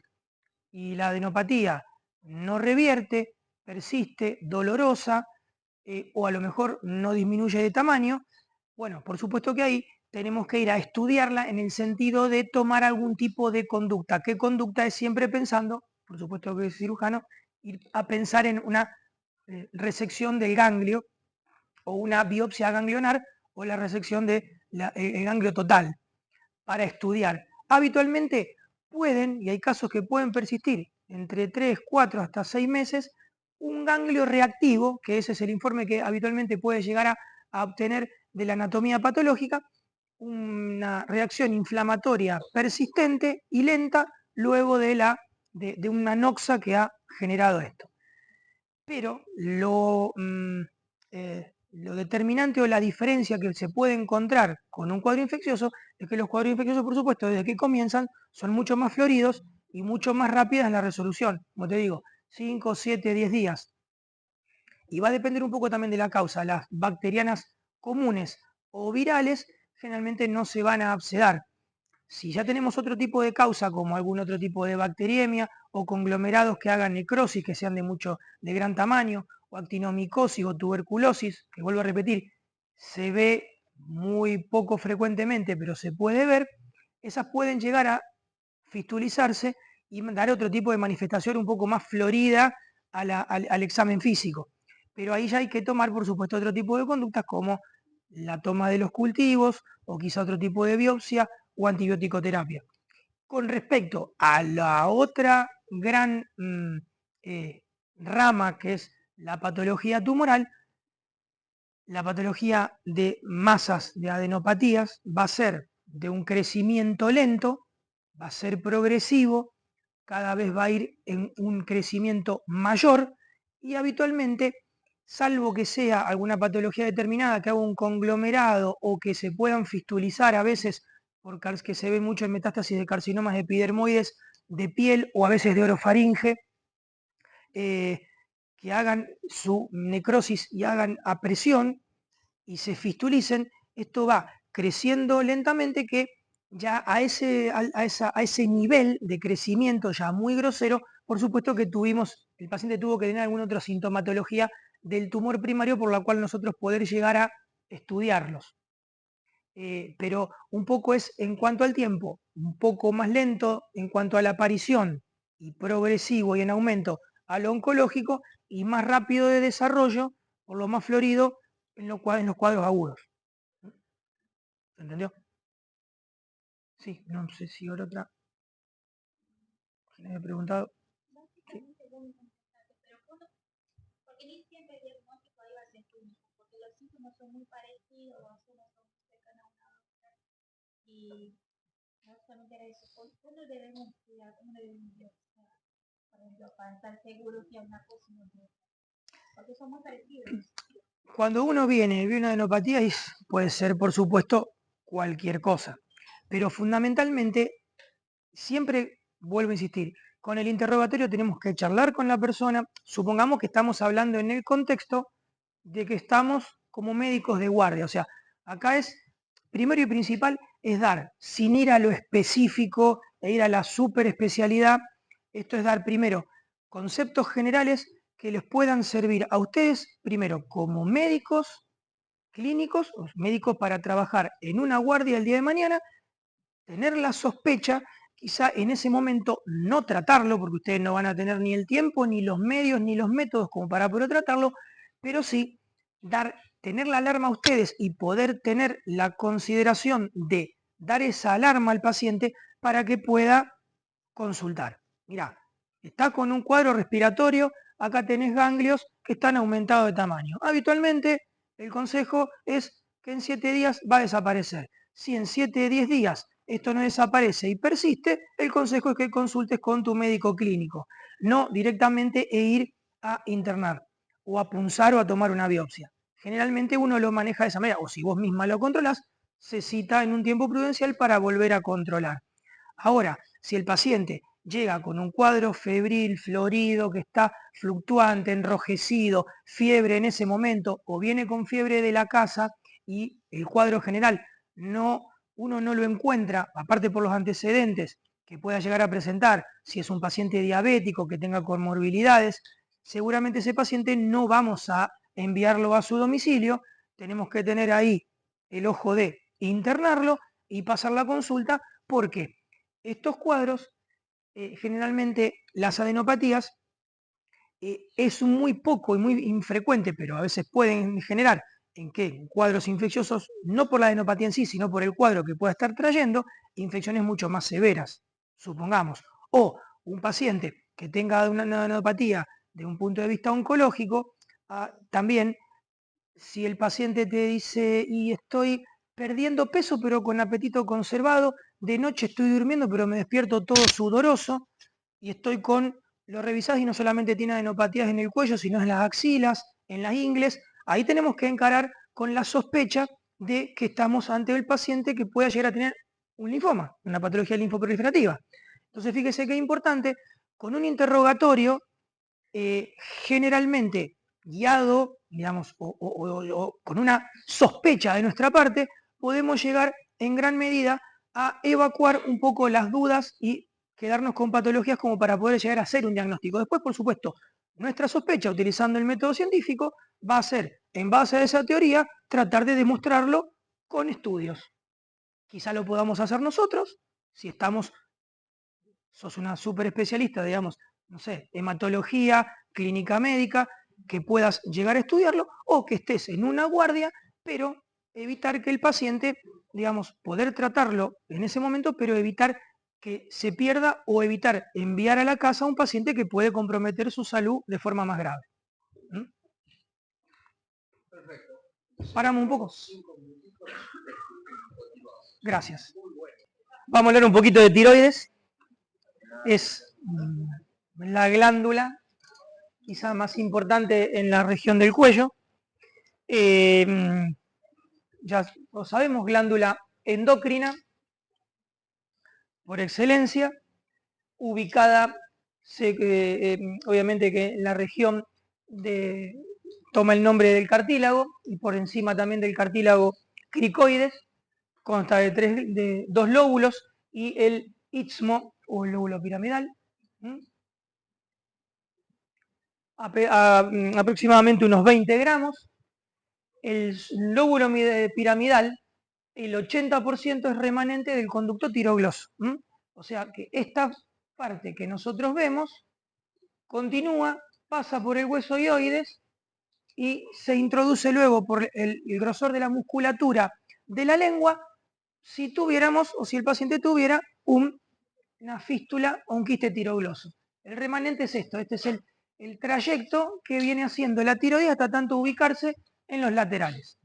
S1: y la adenopatía no revierte, persiste, dolorosa, o a lo mejor no disminuye de tamaño, bueno, por supuesto que ahí tenemos que ir a estudiarla en el sentido de tomar algún tipo de conducta. ¿Qué conducta es? Siempre pensando, por supuesto que es cirujano, ir a pensar en una resección del ganglio o una biopsia ganglionar o la resección del ganglio total para estudiar. Habitualmente pueden, y hay casos que pueden persistir entre 3, 4 hasta 6 meses, un ganglio reactivo, que ese es el informe que habitualmente puede llegar a obtener de la anatomía patológica, una reacción inflamatoria persistente y lenta luego de una noxa que ha generado esto. Pero lo determinante o la diferencia que se puede encontrar con un cuadro infeccioso es que los cuadros infecciosos, por supuesto, desde que comienzan, son mucho más floridos y mucho más rápidas en la resolución. Como te digo, 5, 7, 10 días. Y va a depender un poco también de la causa. Las bacterianas comunes o virales generalmente no se van a abscedar. Si ya tenemos otro tipo de causa, como algún otro tipo de bacteriemia o conglomerados que hagan necrosis, que sean de gran tamaño, o actinomicosis o tuberculosis, que vuelvo a repetir, se ve muy poco frecuentemente, pero se puede ver, esas pueden llegar a fistulizarse y dar otro tipo de manifestación un poco más florida al examen físico. Pero ahí ya hay que tomar, por supuesto, otro tipo de conductas como la toma de los cultivos o quizá otro tipo de biopsia o antibiótico-terapia. Con respecto a la otra gran rama que es la patología tumoral, la patología de masas de adenopatías va a ser de un crecimiento lento, va a ser progresivo, cada vez va a ir en un crecimiento mayor y habitualmente, salvo que sea alguna patología determinada, que haga un conglomerado o que se puedan fistulizar a veces, porque se ve mucho en metástasis de carcinomas epidermoides de piel o a veces de orofaringe, que hagan su necrosis y hagan a presión y se fistulicen, esto va creciendo lentamente que ya a ese nivel de crecimiento ya muy grosero, por supuesto que el paciente tuvo que tener alguna otra sintomatología del tumor primario por la cual nosotros poder llegar a estudiarlos. Pero un poco es en cuanto al tiempo, un poco más lento en cuanto a la aparición y progresivo y en aumento a lo oncológico y más rápido de desarrollo, por lo más florido en los cuadros agudos. ¿Se entendió? Sí, no sé si ahora otra. Me he preguntado.
S3: Básicamente vos me contestaste, pero porque ni siempre el diagnóstico ahí va a ser clínico, porque los síntomas son muy parecidos, unos son muy cercanos a una otra, y básicamente era eso. ¿Cuándo debemos cuidar? ¿Cómo debemos diagnosticar? Por ejemplo, para estar seguros que una cosa no es otra. Porque son muy parecidos.
S1: Cuando uno viene una adenopatía, puede ser, por supuesto, cualquier cosa. Pero fundamentalmente, siempre vuelvo a insistir, con el interrogatorio tenemos que charlar con la persona. Supongamos que estamos hablando en el contexto de que estamos como médicos de guardia. O sea, acá es, primero y principal, es dar, sin ir a lo específico e ir a la superespecialidad, esto es dar primero conceptos generales que les puedan servir a ustedes, primero, como médicos clínicos, o médicos para trabajar en una guardia el día de mañana, tener la sospecha, quizá en ese momento no tratarlo, porque ustedes no van a tener ni el tiempo, ni los medios, ni los métodos como para poder tratarlo, pero sí tener la alarma a ustedes y poder tener la consideración de dar esa alarma al paciente para que pueda consultar. Mirá, está con un cuadro respiratorio, acá tenés ganglios que están aumentados de tamaño. Habitualmente el consejo es que en 7 días va a desaparecer. Si en 7, 10 días esto no desaparece y persiste, el consejo es que consultes con tu médico clínico, no directamente ir a internar o a punzar o a tomar una biopsia. Generalmente uno lo maneja de esa manera, o si vos misma lo controlás, se cita en un tiempo prudencial para volver a controlar. Ahora, si el paciente llega con un cuadro febril, florido, que está fluctuante, enrojecido, fiebre en ese momento, o viene con fiebre de la casa y el cuadro general uno no lo encuentra, aparte por los antecedentes que pueda llegar a presentar, si es un paciente diabético que tenga comorbilidades, seguramente ese paciente no vamos a enviarlo a su domicilio, tenemos que tener ahí el ojo de internarlo y pasar la consulta, porque estos cuadros, generalmente las adenopatías, es muy poco y muy infrecuente, pero a veces pueden generar en que cuadros infecciosos, no por la adenopatía en sí, sino por el cuadro que pueda estar trayendo, infecciones mucho más severas, supongamos. O un paciente que tenga una adenopatía de un punto de vista oncológico, también si el paciente te dice, y estoy perdiendo peso pero con apetito conservado, de noche estoy durmiendo pero me despierto todo sudoroso, y lo revisás y no solamente tiene adenopatías en el cuello, sino en las axilas, en las ingles, ahí tenemos que encarar con la sospecha de que estamos ante el paciente que pueda llegar a tener un linfoma, una patología linfoproliferativa. Entonces fíjese que es importante, con un interrogatorio, generalmente guiado, digamos, o con una sospecha de nuestra parte, podemos llegar en gran medida a evacuar un poco las dudas y quedarnos con patologías como para poder llegar a hacer un diagnóstico. Después, por supuesto, nuestra sospecha, utilizando el método científico, va a ser, en base a esa teoría, tratar de demostrarlo con estudios. Quizá lo podamos hacer nosotros, si sos una super especialista, digamos, no sé, hematología, clínica médica, que puedas llegar a estudiarlo, o que estés en una guardia, pero evitar que el paciente, digamos, poder tratarlo en ese momento, pero evitar que se pierda o evitar enviar a la casa a un paciente que puede comprometer su salud de forma más grave. ¿Mm?
S2: Perfecto.
S1: Paramos un poco. Gracias. Vamos a hablar un poquito de tiroides. Es la glándula quizá más importante en la región del cuello. Ya lo sabemos, glándula endocrina por excelencia, ubicada obviamente que en la región toma el nombre del cartílago y por encima también del cartílago cricoides, consta de 2 lóbulos y el istmo o el lóbulo piramidal. Aproximadamente unos 20 gramos. El lóbulo piramidal, el 80% es remanente del conducto tirogloso. O sea que esta parte que nosotros vemos continúa, pasa por el hueso hioides y se introduce luego por el grosor de la musculatura de la lengua si tuviéramos o si el paciente tuviera un una fístula o un quiste tirogloso. El remanente es esto, este es el trayecto que viene haciendo la tiroides hasta tanto ubicarse en los laterales.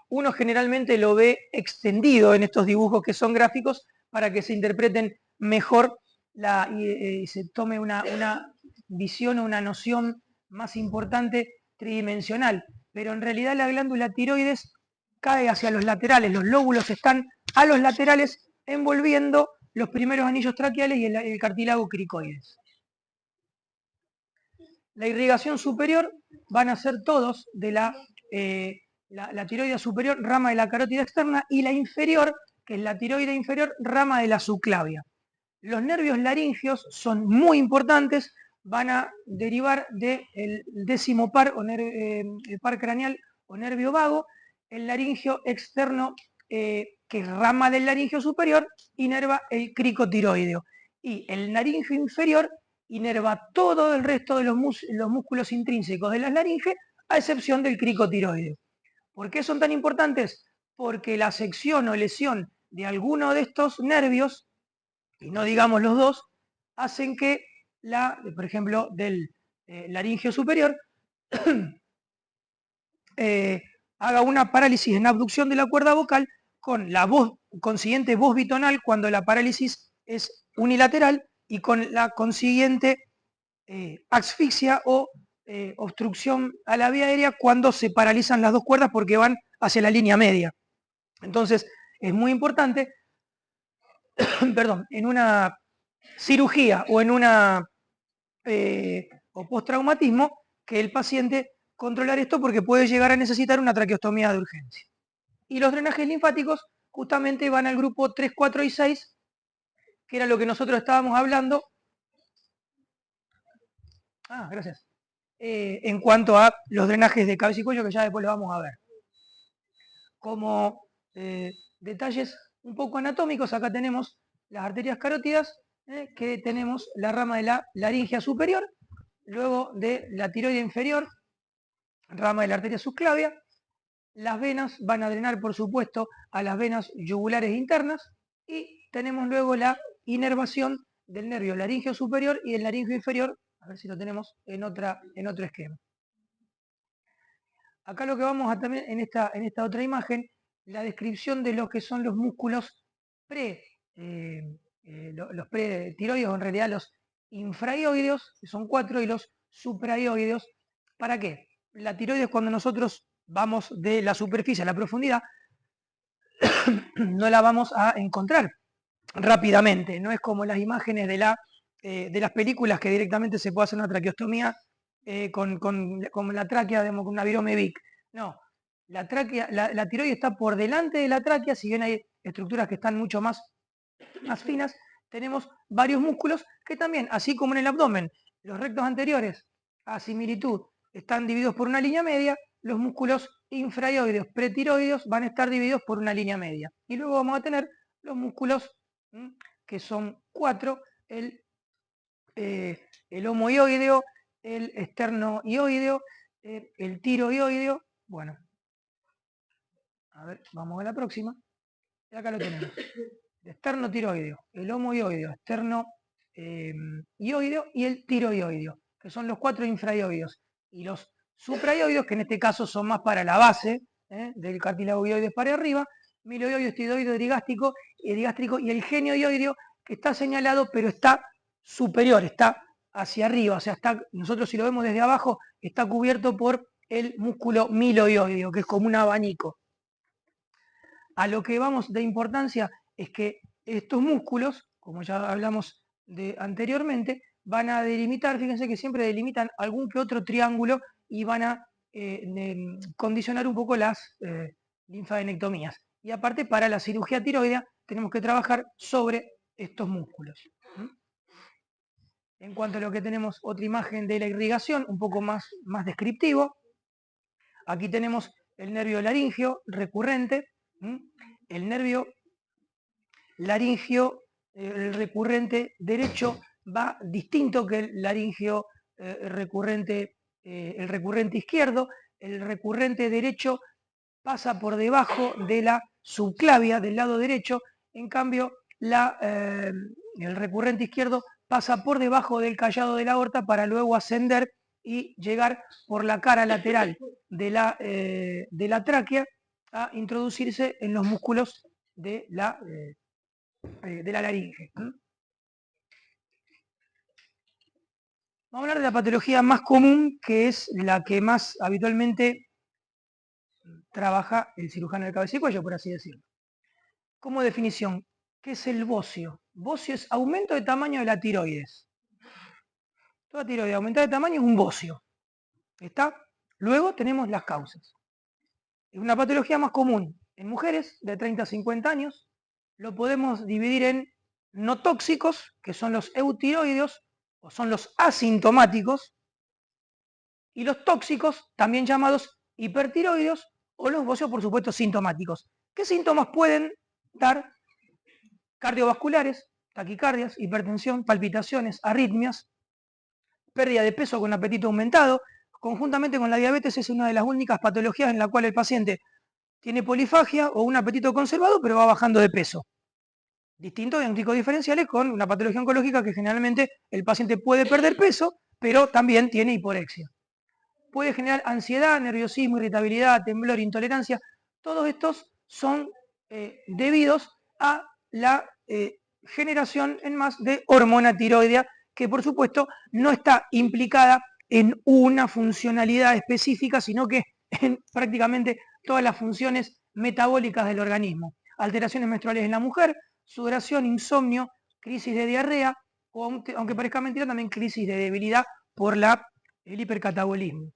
S1: Uno generalmente lo ve extendido en estos dibujos que son gráficos para que se interpreten mejor y se tome una visión o una noción más importante tridimensional. Pero en realidad la glándula tiroides cae hacia los laterales, los lóbulos están a los laterales envolviendo los primeros anillos traqueales y el cartílago cricoides. La irrigación superior van a ser todos de la tiroide superior, rama de la carótida externa, y la inferior, que es la tiroide inferior, rama de la subclavia. Los nervios laringeos son muy importantes, van a derivar del décimo par, o par craneal o nervio vago. El laringeo externo, que es rama del laringeo superior, inerva el cricotiroideo. Y el laringeo inferior inerva todo el resto de los músculos intrínsecos de las laringes, a excepción del cricotiroideo. ¿Por qué son tan importantes? Porque la sección o lesión de alguno de estos nervios, y no digamos los dos, hacen que por ejemplo, del laringeo superior haga una parálisis en abducción de la cuerda vocal con la consiguiente voz bitonal cuando la parálisis es unilateral y con la consiguiente asfixia o obstrucción a la vía aérea cuando se paralizan las dos cuerdas porque van hacia la línea media. Entonces, es muy importante, perdón, en una cirugía o en una o postraumatismo, que el paciente controlar esto porque puede llegar a necesitar una traqueostomía de urgencia. Y los drenajes linfáticos justamente van al grupo 3, 4 y 6, que era lo que nosotros estábamos hablando. Gracias. En cuanto a los drenajes de cabeza y cuello, que ya después lo vamos a ver. Como detalles un poco anatómicos, acá tenemos las arterias carótidas, que tenemos la rama de la laringea superior, luego de la tiroide inferior, rama de la arteria subclavia. Las venas van a drenar, por supuesto, a las venas yugulares internas, y tenemos luego la inervación del nervio laringeo superior y del laringeo inferior, a ver si lo tenemos en otro esquema. Acá lo que vamos a tener en esta otra imagen, la descripción de lo que son los músculos los pretiroideos, o en realidad los infraioideos, que son 4, y los supraioideos. ¿Para qué? La tiroides, cuando nosotros vamos de la superficie a la profundidad, no la vamos a encontrar rápidamente. No es como las imágenes de las películas que directamente se puede hacer una traqueostomía con la tráquea, con una virome Vic. No, la tiroides está por delante de la tráquea, si bien hay estructuras que están mucho más finas, tenemos varios músculos que también, así como en el abdomen, los rectos anteriores, a similitud, están divididos por una línea media, los músculos infraioideos, pretiroideos, van a estar divididos por una línea media. Y luego vamos a tener los músculos, que son 4, el homoioideo, el esternoioideo, el tiroioideo. Bueno, a ver, vamos a la próxima. Y acá lo tenemos. El esternotiroideo, el homoioideo, esternoioideo y el tiroioideo, que son los 4 infraioideos. Y los supraioideos, que en este caso son más para la base del cartílago ioides para arriba, miloioideo, estidoideo, digástrico y el genioioideo, que está señalado pero está superior, está hacia arriba, o sea, nosotros si lo vemos desde abajo, está cubierto por el músculo miloioideo, que es como un abanico. A lo que vamos de importancia es que estos músculos, como ya hablamos anteriormente, van a delimitar, fíjense que siempre delimitan algún que otro triángulo y van a condicionar un poco las linfadenectomías. Y aparte, para la cirugía tiroidea tenemos que trabajar sobre estos músculos. En cuanto a lo que tenemos, otra imagen de la irrigación, un poco más descriptivo. Aquí tenemos el nervio laringeo recurrente. El nervio laringeo, el recurrente derecho, va distinto que el laringeo recurrente izquierdo. El recurrente derecho pasa por debajo de la subclavia del lado derecho. En cambio, el recurrente izquierdo pasa por debajo del callado de la aorta para luego ascender y llegar por la cara lateral de la tráquea a introducirse en los músculos de la laringe. Vamos a hablar de la patología más común, que es la que más habitualmente trabaja el cirujano de cabeza y cuello, por así decirlo. Como definición, ¿qué es el bocio? Bocio es aumento de tamaño de la tiroides. Toda tiroides aumentada de tamaño es un bocio. ¿Está? Luego tenemos las causas. Es una patología más común en mujeres de 30 a 50 años. Lo podemos dividir en no tóxicos, que son los eutiroideos, o son los asintomáticos, y los tóxicos, también llamados hipertiroideos, o los bocios, por supuesto, sintomáticos. ¿Qué síntomas pueden dar? Cardiovasculares, taquicardias, hipertensión, palpitaciones, arritmias, pérdida de peso con apetito aumentado. Conjuntamente con la diabetes es una de las únicas patologías en la cual el paciente tiene polifagia o un apetito conservado, pero va bajando de peso. Distintos diagnósticos diferenciales con una patología oncológica que generalmente el paciente puede perder peso, pero también tiene hiporexia. Puede generar ansiedad, nerviosismo, irritabilidad, temblor, intolerancia. Todos estos son debidos a la generación en más de hormona tiroidea, que por supuesto no está implicada en una funcionalidad específica, sino que en prácticamente todas las funciones metabólicas del organismo. Alteraciones menstruales en la mujer, sudoración, insomnio, crisis de diarrea, o aunque parezca mentira, también crisis de debilidad por el hipercatabolismo.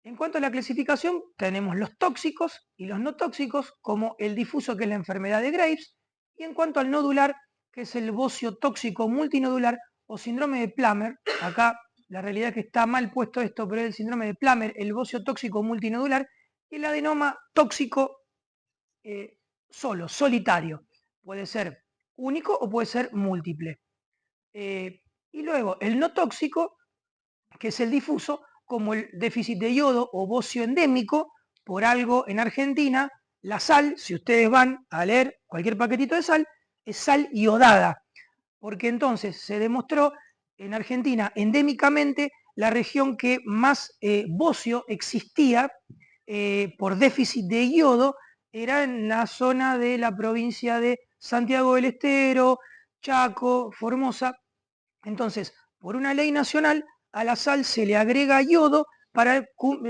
S1: En cuanto a la clasificación, tenemos los tóxicos y los no tóxicos, como el difuso, que es la enfermedad de Graves, y en cuanto al nodular, que es el bocio tóxico multinodular o síndrome de Plummer. Acá la realidad es que está mal puesto esto, pero es el síndrome de Plummer, el bocio tóxico multinodular, y el adenoma tóxico solitario. Puede ser único o puede ser múltiple. Y luego el no tóxico, que es el difuso, como el déficit de yodo o bocio endémico. Por algo en Argentina, la sal, si ustedes van a leer cualquier paquetito de sal, es sal iodada, porque entonces se demostró en Argentina endémicamente la región que más bocio existía por déficit de yodo era en la zona de la provincia de Santiago del Estero, Chaco, Formosa. Entonces, por una ley nacional, a la sal se le agrega yodo para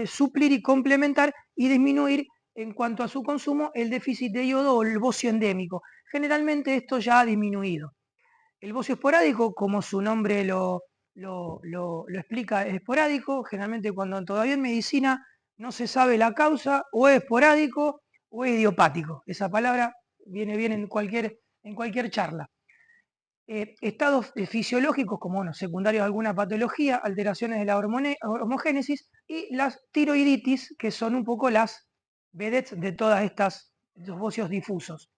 S1: suplir y complementar y disminuir en cuanto a su consumo el déficit de yodo o el bocio endémico. Generalmente esto ya ha disminuido. El bocio esporádico, como su nombre lo explica, es esporádico. Generalmente cuando todavía en medicina no se sabe la causa, o es esporádico o es idiopático. Esa palabra viene bien en cualquier charla. Estados fisiológicos como secundarios a alguna patología, alteraciones de la hormogénesis, y las tiroiditis, que son un poco las vedettes de todas estos bocios difusos.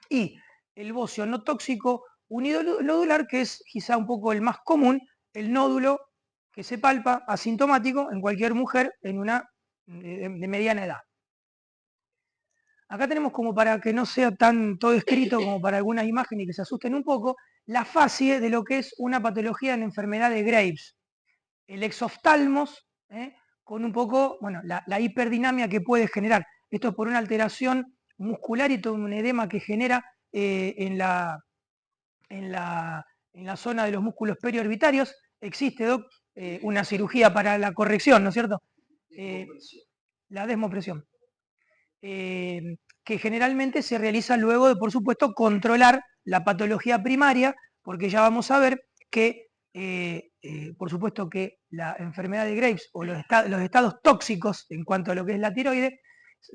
S1: Y el bocio no tóxico unidonodular, que es quizá un poco el más común, el nódulo que se palpa asintomático en cualquier mujer en una de mediana edad. Acá tenemos, como para que no sea tan todo escrito como para algunas imágenes y que se asusten un poco, la facie de lo que es una patología en enfermedad de Graves. El exoftalmos, con un poco, la hiperdinamia que puede generar. Esto es por una alteración muscular y todo un edema que genera en la zona de los músculos periorbitarios. Existe, Doc, una cirugía para la corrección, ¿no es cierto? La desmopresión. Que generalmente se realiza luego de, por supuesto, controlar la patología primaria, porque ya vamos a ver que, por supuesto, que la enfermedad de Graves o los estados tóxicos en cuanto a lo que es la tiroide,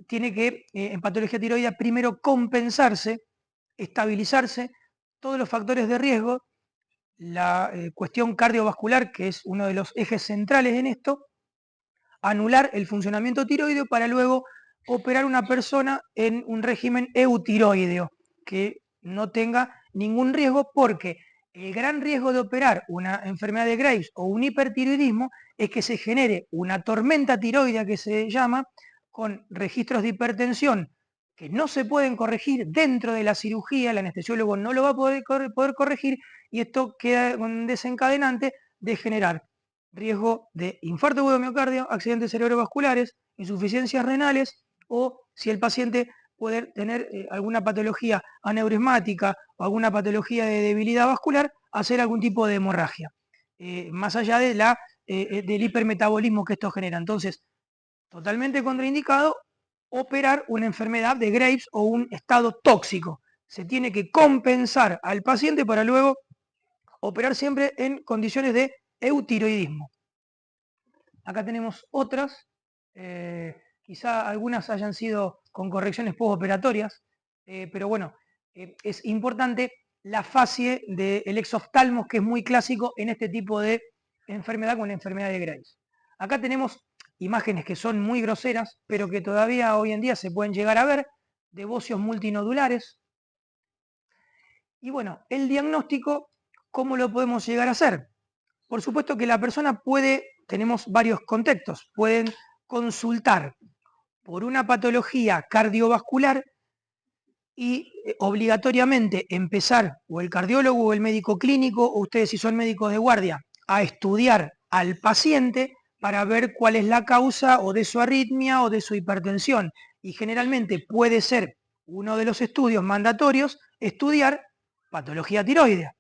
S1: tiene que, en patología tiroidea, primero compensarse, estabilizarse todos los factores de riesgo, la cuestión cardiovascular, que es uno de los ejes centrales en esto, anular el funcionamiento tiroideo para luego operar una persona en un régimen eutiroideo, que no tenga ningún riesgo, porque el gran riesgo de operar una enfermedad de Graves o un hipertiroidismo es que se genere una tormenta tiroidea, que se llama, con registros de hipertensión que no se pueden corregir dentro de la cirugía, el anestesiólogo no lo va a poder corregir, y esto queda un desencadenante de generar riesgo de infarto agudo de miocardio, accidentes cerebrovasculares, insuficiencias renales, o si el paciente puede tener alguna patología aneurismática o alguna patología de debilidad vascular, hacer algún tipo de hemorragia, más allá de del hipermetabolismo que esto genera. Entonces, totalmente contraindicado operar una enfermedad de Graves o un estado tóxico. Se tiene que compensar al paciente para luego operar siempre en condiciones de eutiroidismo. Acá tenemos otras, quizá algunas hayan sido con correcciones postoperatorias, pero bueno, es importante la fascie del exoftalmos, que es muy clásico en este tipo de enfermedad, con la enfermedad de Graves. Acá tenemos imágenes que son muy groseras, pero que todavía hoy en día se pueden llegar a ver, de bocios multinodulares. Y bueno, el diagnóstico, ¿cómo lo podemos llegar a hacer? Por supuesto que la persona tenemos varios contextos, pueden consultar por una patología cardiovascular y obligatoriamente empezar, o el cardiólogo o el médico clínico, o ustedes si son médicos de guardia, a estudiar al paciente para ver cuál es la causa o de su arritmia o de su hipertensión. Y generalmente puede ser uno de los estudios mandatorios estudiar patología tiroidea.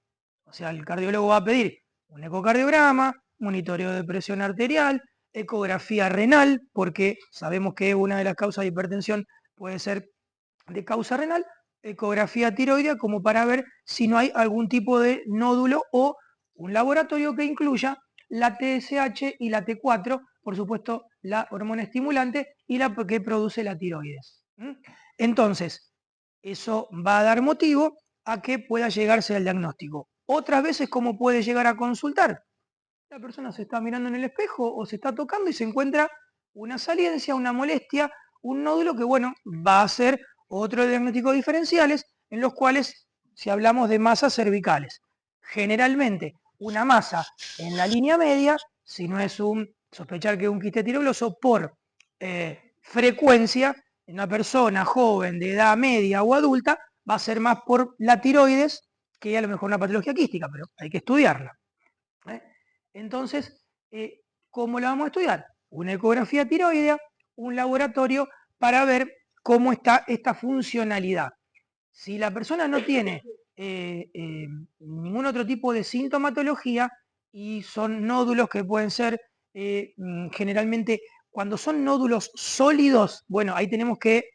S1: O sea, el cardiólogo va a pedir un ecocardiograma, monitoreo de presión arterial, ecografía renal, porque sabemos que una de las causas de hipertensión puede ser de causa renal, ecografía tiroidea, como para ver si no hay algún tipo de nódulo, o un laboratorio que incluya la TSH y la T4, por supuesto la hormona estimulante y la que produce la tiroides. Entonces, eso va a dar motivo a que pueda llegarse al diagnóstico. Otras veces, ¿cómo puede llegar a consultar? La persona se está mirando en el espejo o se está tocando y se encuentra una saliencia, una molestia, un nódulo que, bueno, va a ser otro diagnóstico diferenciales, en los cuales, si hablamos de masas cervicales, generalmente una masa en la línea media, si no es sospechar que es un quiste tiroidoso, por frecuencia, en una persona joven de edad media o adulta, va a ser más por la tiroides que a lo mejor una patología quística, pero hay que estudiarla. Entonces, ¿cómo la vamos a estudiar? Una ecografía tiroidea, un laboratorio para ver cómo está esta funcionalidad. Si la persona no tiene ningún otro tipo de sintomatología, y son nódulos que pueden ser generalmente, cuando son nódulos sólidos, bueno, ahí tenemos que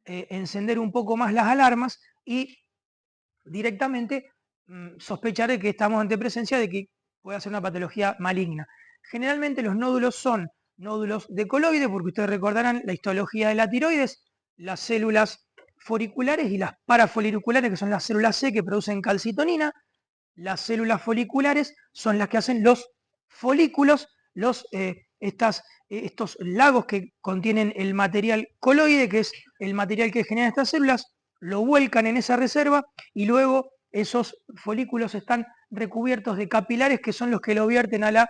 S1: encender un poco más las alarmas y directamente sospechar de que estamos ante presencia de que puede ser una patología maligna. Generalmente los nódulos son nódulos de coloide, porque ustedes recordarán la histología de la tiroides, las células foliculares y las parafoliculares, que son las células C que producen calcitonina. Las células foliculares son las que hacen los folículos, estos lagos que contienen el material coloide, que es el material que genera estas células, lo vuelcan en esa reserva y luego esos folículos están recubiertos de capilares, que son los que lo vierten al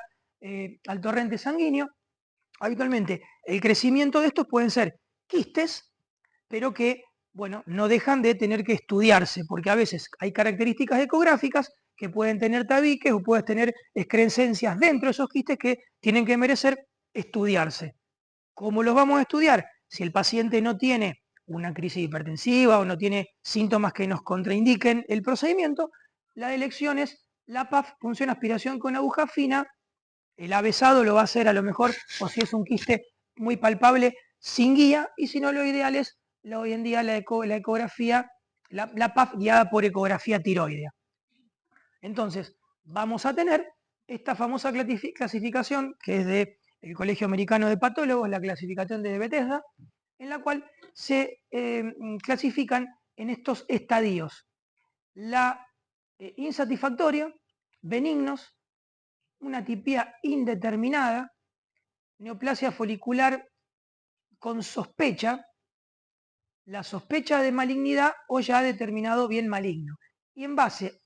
S1: torrente sanguíneo. Habitualmente el crecimiento de estos pueden ser quistes, pero que, bueno, no dejan de tener que estudiarse, porque a veces hay características ecográficas que pueden tener tabiques o pueden tener excrescencias dentro de esos quistes que tienen que merecer estudiarse. ¿Cómo los vamos a estudiar? Si el paciente no tiene una crisis hipertensiva o no tiene síntomas que nos contraindiquen el procedimiento, la elección es la PAF, punción aspiración con aguja fina. El avesado lo va a hacer a lo mejor, o si es un quiste muy palpable, sin guía, y si no, lo ideal es hoy en día la ecografía, la PAF guiada por ecografía tiroidea. Entonces, vamos a tener esta famosa clasificación, que es del Colegio Americano de Patólogos, la clasificación de Bethesda, en la cual se clasifican en estos estadios: la insatisfactoria, benignos, una atipía indeterminada, neoplasia folicular con sospecha, la sospecha de malignidad o ya determinado bien maligno. Y en base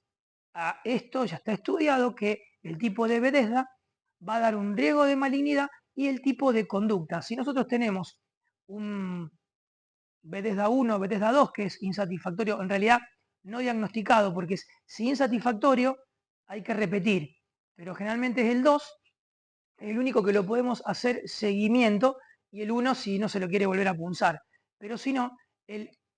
S1: a esto ya está estudiado que el tipo de Bethesda va a dar un riesgo de malignidad y el tipo de conducta. Si nosotros tenemos un Bethesda 1, Bethesda 2, que es insatisfactorio, en realidad no diagnosticado, porque si insatisfactorio hay que repetir, pero generalmente es el 2, el único que lo podemos hacer seguimiento, y el 1 si no se lo quiere volver a punzar. Pero si no,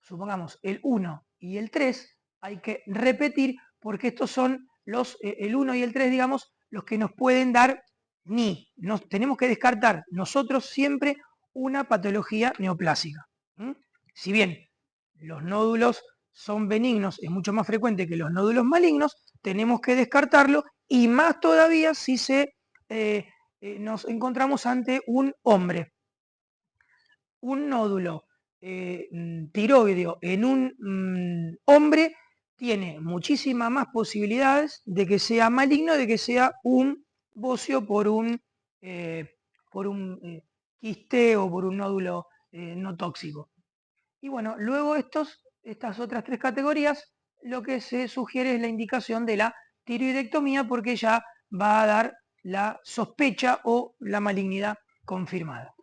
S1: supongamos, el 1 y el 3 hay que repetir, porque estos son el 1 y el 3, digamos, los que nos pueden dar tenemos que descartar nosotros siempre una patología neoplásica. Si bien los nódulos son benignos, es mucho más frecuente que los nódulos malignos, tenemos que descartarlo, y más todavía si nos encontramos ante un hombre. Un nódulo tiroideo en un hombre tiene muchísimas más posibilidades de que sea maligno, de que sea un bocio por un quiste o por un nódulo no tóxico. Y bueno, luego estas otras tres categorías, lo que se sugiere es la indicación de la tiroidectomía, porque ya va a dar la sospecha o la malignidad confirmada.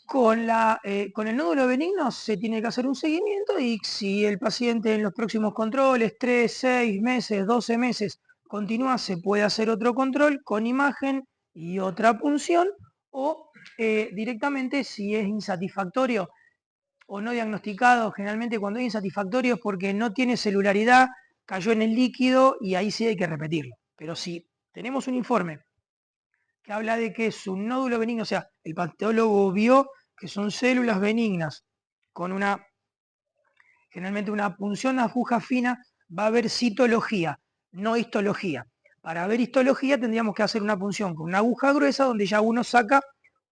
S1: Con el nódulo benigno se tiene que hacer un seguimiento, y si el paciente en los próximos controles, 3, 6 meses, 12 meses, continúa, se puede hacer otro control con imagen y otra punción, o directamente si es insatisfactorio o no diagnosticado. Generalmente cuando es insatisfactorio es porque no tiene celularidad, cayó en el líquido, y ahí sí hay que repetirlo. Pero si tenemos un informe que habla de que es un nódulo benigno, o sea, el patólogo vio que son células benignas con generalmente una punción de aguja fina, va a haber citología, no histología. Para ver histología tendríamos que hacer una punción con una aguja gruesa, donde ya uno saca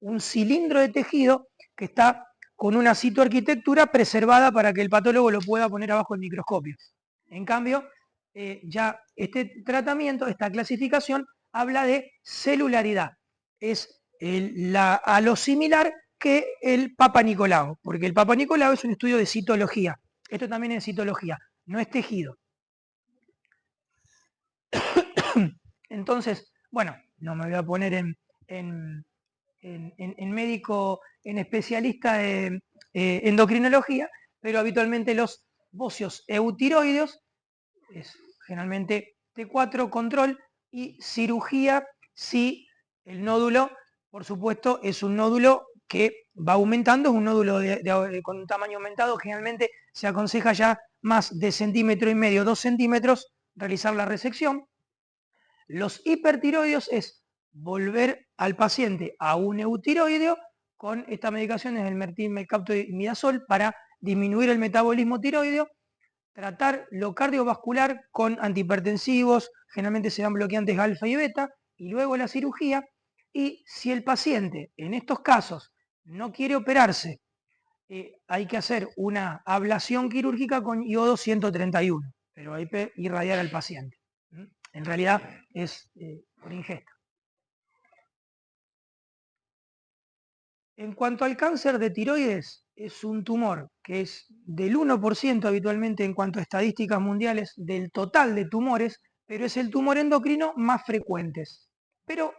S1: un cilindro de tejido que está con una citoarquitectura preservada para que el patólogo lo pueda poner abajo del microscopio. En cambio, ya este tratamiento, esta clasificación, habla de celularidad. Es a lo similar que el Papa Nicolau, porque el Papa Nicolau es un estudio de citología. Esto también es citología, no es tejido. Entonces, bueno, no me voy a poner en médico, en especialista de endocrinología, pero habitualmente los bocios eutiroideos es generalmente T4, control, y cirugía si el nódulo, por supuesto, es un nódulo que va aumentando, es un nódulo con un tamaño aumentado. Generalmente se aconseja ya más de 1,5 centímetros, 2 centímetros, realizar la resección. Los hipertiroideos es volver al paciente a un eutiroideo con estas medicaciones, el Mertil, Melcapto y Midazol, para disminuir el metabolismo tiroideo. Tratar lo cardiovascular con antihipertensivos, generalmente se dan bloqueantes alfa y beta, y luego la cirugía. Y si el paciente en estos casos no quiere operarse, hay que hacer una ablación quirúrgica con iodo 131, pero hay que irradiar al paciente. En realidad es por ingesta. En cuanto al cáncer de tiroides, es un tumor que es del 1% habitualmente en cuanto a estadísticas mundiales del total de tumores, pero es el tumor endocrino más frecuente. Pero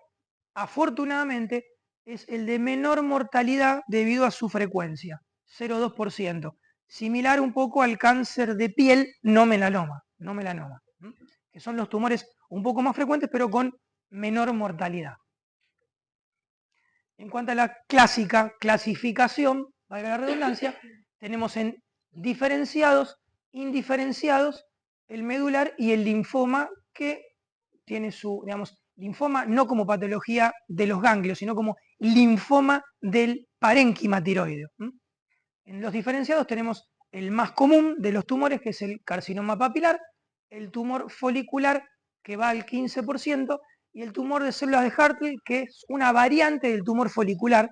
S1: afortunadamente es el de menor mortalidad debido a su frecuencia, 0,2%. Similar un poco al cáncer de piel no melanoma, que son los tumores un poco más frecuentes pero con menor mortalidad. En cuanto a la clasificación, valga la redundancia, tenemos en diferenciados, indiferenciados, el medular y el linfoma, que tiene su, digamos, linfoma no como patología de los ganglios, sino como linfoma del parénquima tiroideo. En los diferenciados tenemos el más común de los tumores, que es el carcinoma papilar, el tumor folicular, que va al 15%, y el tumor de células de Hartle, que es una variante del tumor folicular,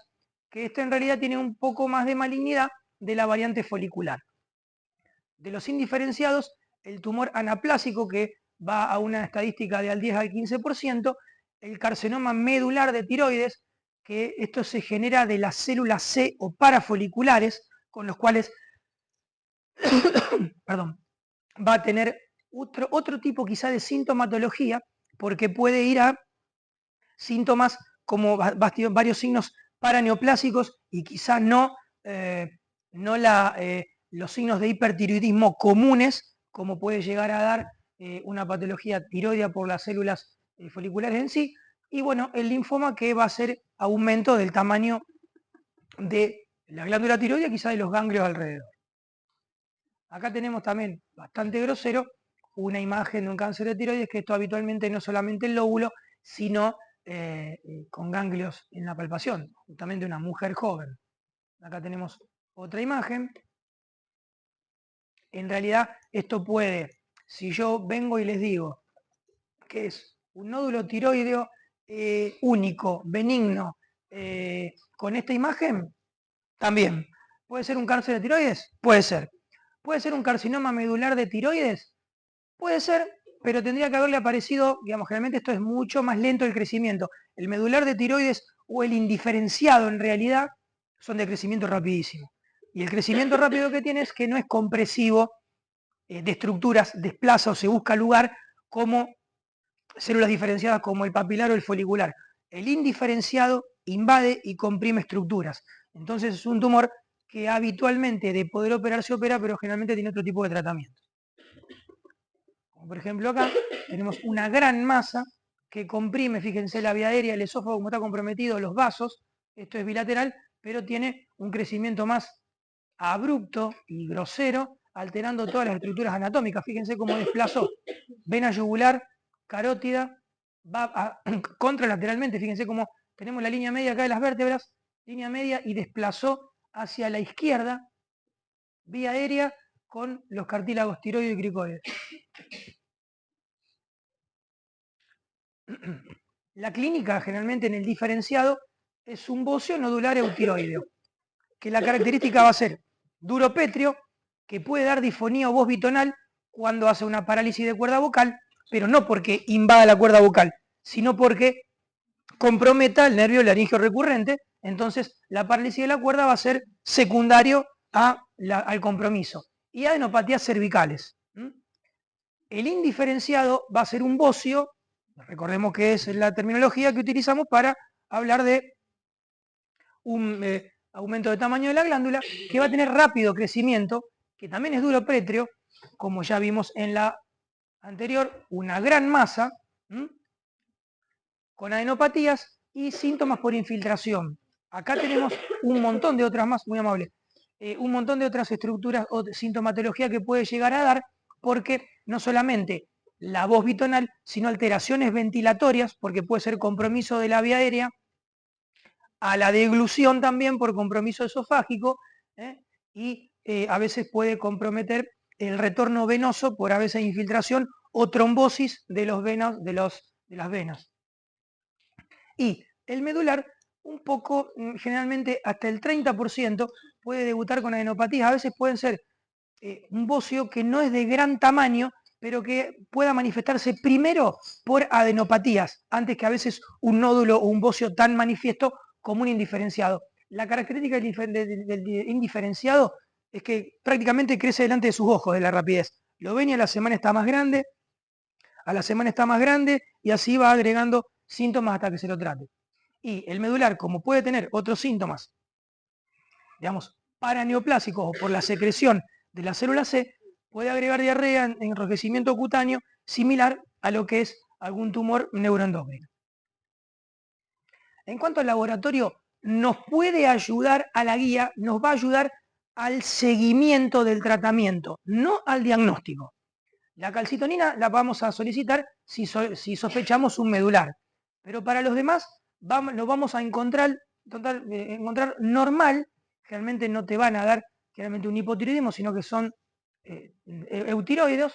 S1: que este en realidad tiene un poco más de malignidad de la variante folicular. De los indiferenciados, el tumor anaplásico, que va a una estadística de al 10 al 15%, el carcinoma medular de tiroides, que esto se genera de las células C o parafoliculares, con los cuales perdón, va a tener otro tipo quizá de sintomatología, porque puede ir a síntomas como varios signos paraneoplásicos y quizá no, los signos de hipertiroidismo comunes, como puede llegar a dar una patología tiroidea por las células foliculares en sí, y bueno, el linfoma, que va a ser aumento del tamaño de la glándula tiroidea, quizá de los ganglios alrededor. Acá tenemos también, bastante grosero, una imagen de un cáncer de tiroides, que esto habitualmente no solamente el lóbulo, sino con ganglios en la palpación, justamente una mujer joven. Acá tenemos otra imagen. En realidad esto puede, si yo vengo y les digo que es un nódulo tiroideo único, benigno, con esta imagen, también. ¿Puede ser un cáncer de tiroides? Puede ser. ¿Puede ser un carcinoma medular de tiroides? Puede ser, pero tendría que haberle aparecido, digamos, generalmente esto es mucho más lento el crecimiento. El medular de tiroides o el indiferenciado en realidad son de crecimiento rapidísimo. Y el crecimiento rápido que tiene es que no es compresivo de estructuras, desplaza o se busca lugar como células diferenciadas como el papilar o el folicular. El indiferenciado invade y comprime estructuras. Entonces es un tumor que habitualmente de poder operar se opera, pero generalmente tiene otro tipo de tratamiento. Como por ejemplo acá tenemos una gran masa que comprime, fíjense, la vía aérea, el esófago como está comprometido, los vasos, esto es bilateral, pero tiene un crecimiento más abrupto y grosero, alterando todas las estructuras anatómicas. Fíjense cómo desplazó vena yugular, carótida, va contralateralmente, fíjense cómo tenemos la línea media acá de las vértebras, línea media, y desplazó hacia la izquierda, vía aérea, con los cartílagos tiroides y cricoides. La clínica, generalmente en el diferenciado, es un bocio nodular eutiroideo, que la característica va a ser duro pétreo, que puede dar disfonía o voz bitonal cuando hace una parálisis de cuerda vocal, pero no porque invada la cuerda vocal, sino porque comprometa el nervio laringeo recurrente. Entonces la parálisis de la cuerda va a ser secundario al compromiso. Y adenopatías cervicales. El indiferenciado va a ser un bocio, recordemos que es la terminología que utilizamos para hablar de un aumento de tamaño de la glándula, que va a tener rápido crecimiento, que también es duro pétreo, como ya vimos en la anterior, una gran masa, con adenopatías y síntomas por infiltración. Acá tenemos un montón de otras más, muy amable, un montón de otras estructuras o sintomatología que puede llegar a dar, porque no solamente la voz bitonal, sino alteraciones ventilatorias, porque puede ser compromiso de la vía aérea, a la deglución también por compromiso esofágico, y a veces puede comprometer el retorno venoso por a veces infiltración o trombosis de las venas. Y el medular, un poco, generalmente hasta el 30% puede debutar con adenopatías. A veces pueden ser un bocio que no es de gran tamaño, pero que pueda manifestarse primero por adenopatías, antes que a veces un nódulo o un bocio tan manifiesto como un indiferenciado. La característica del indiferenciado es que prácticamente crece delante de sus ojos de la rapidez. Lo ven y a la semana está más grande, y así va agregando síntomas hasta que se lo trate. Y el medular, como puede tener otros síntomas, digamos, paraneoplásicos o por la secreción de la célula C, puede agregar diarrea, enrojecimiento cutáneo, similar a lo que es algún tumor neuroendocrino. En cuanto al laboratorio, nos puede ayudar a la guía, nos va a ayudar al seguimiento del tratamiento, no al diagnóstico. La calcitonina la vamos a solicitar si sospechamos un medular, pero para los demás lo vamos a encontrar normal. Realmente no te van a dar generalmente un hipotiroidismo, sino que son eutiroides.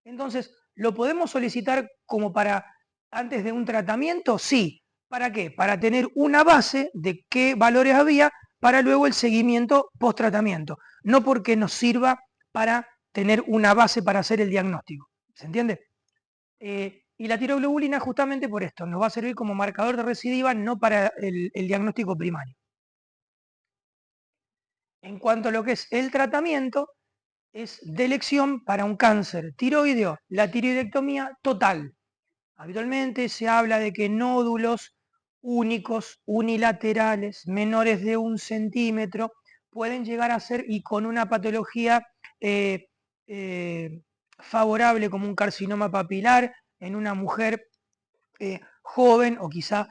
S1: Entonces, ¿lo podemos solicitar como para antes de un tratamiento? Sí. ¿Para qué? Para tener una base de qué valores había para luego el seguimiento post-tratamiento. No porque nos sirva para tener una base para hacer el diagnóstico. ¿Se entiende? Y la tiroglobulina justamente por esto, nos va a servir como marcador de recidiva, no para el diagnóstico primario. En cuanto a lo que es el tratamiento, es de elección para un cáncer tiroideo, la tiroidectomía total. Habitualmente se habla de que nódulos únicos, unilaterales, menores de 1 centímetro, pueden llegar a ser, y con una patología favorable como un carcinoma papilar en una mujer joven o quizá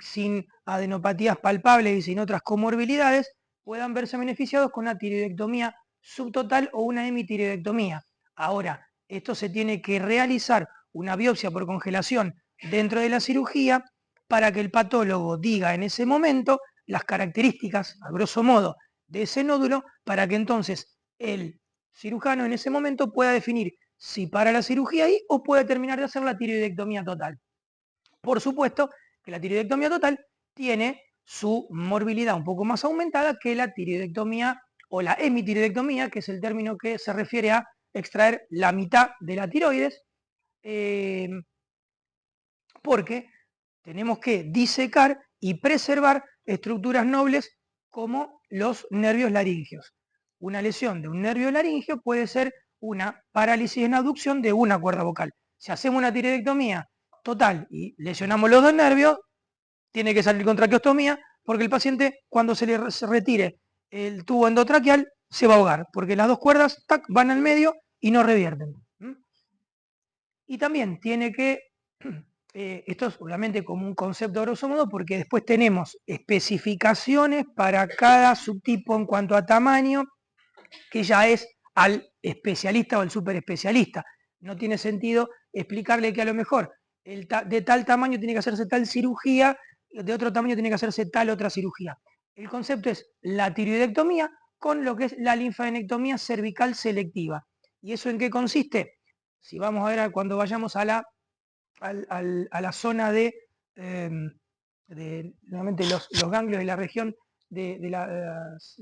S1: sin adenopatías palpables y sin otras comorbilidades, puedan verse beneficiados con una tiroidectomía subtotal o una hemitiroidectomía. Ahora, esto se tiene que realizar una biopsia por congelación dentro de la cirugía para que el patólogo diga en ese momento las características, a grosso modo, de ese nódulo, para que entonces el cirujano en ese momento pueda definir si para la cirugía ahí o puede terminar de hacer la tiroidectomía total. Por supuesto que la tiroidectomía total tiene su morbilidad un poco más aumentada que la tiroidectomía o la hemitiroidectomía, que es el término que se refiere a extraer la mitad de la tiroides, porque tenemos que disecar y preservar estructuras nobles como los nervios laringeos. Una lesión de un nervio laringeo puede ser una parálisis en abducción de una cuerda vocal. Si hacemos una tiroidectomía total y lesionamos los dos nervios, tiene que salir con traqueostomía, porque el paciente, cuando se le retire el tubo endotraqueal, se va a ahogar, porque las dos cuerdas tac, van al medio y no revierten. Y también tiene que, esto es obviamente como un concepto a grosso modo, porque después tenemos especificaciones para cada subtipo en cuanto a tamaño, que ya es al especialista o al superespecialista. No tiene sentido explicarle que a lo mejor de tal tamaño tiene que hacerse tal cirugía, de otro tamaño tiene que hacerse tal otra cirugía. El concepto es la tiroidectomía con lo que es la linfadenectomía cervical selectiva. ¿Y eso en qué consiste? Si vamos a ver cuando vayamos a la zona de nuevamente los ganglios de la región de las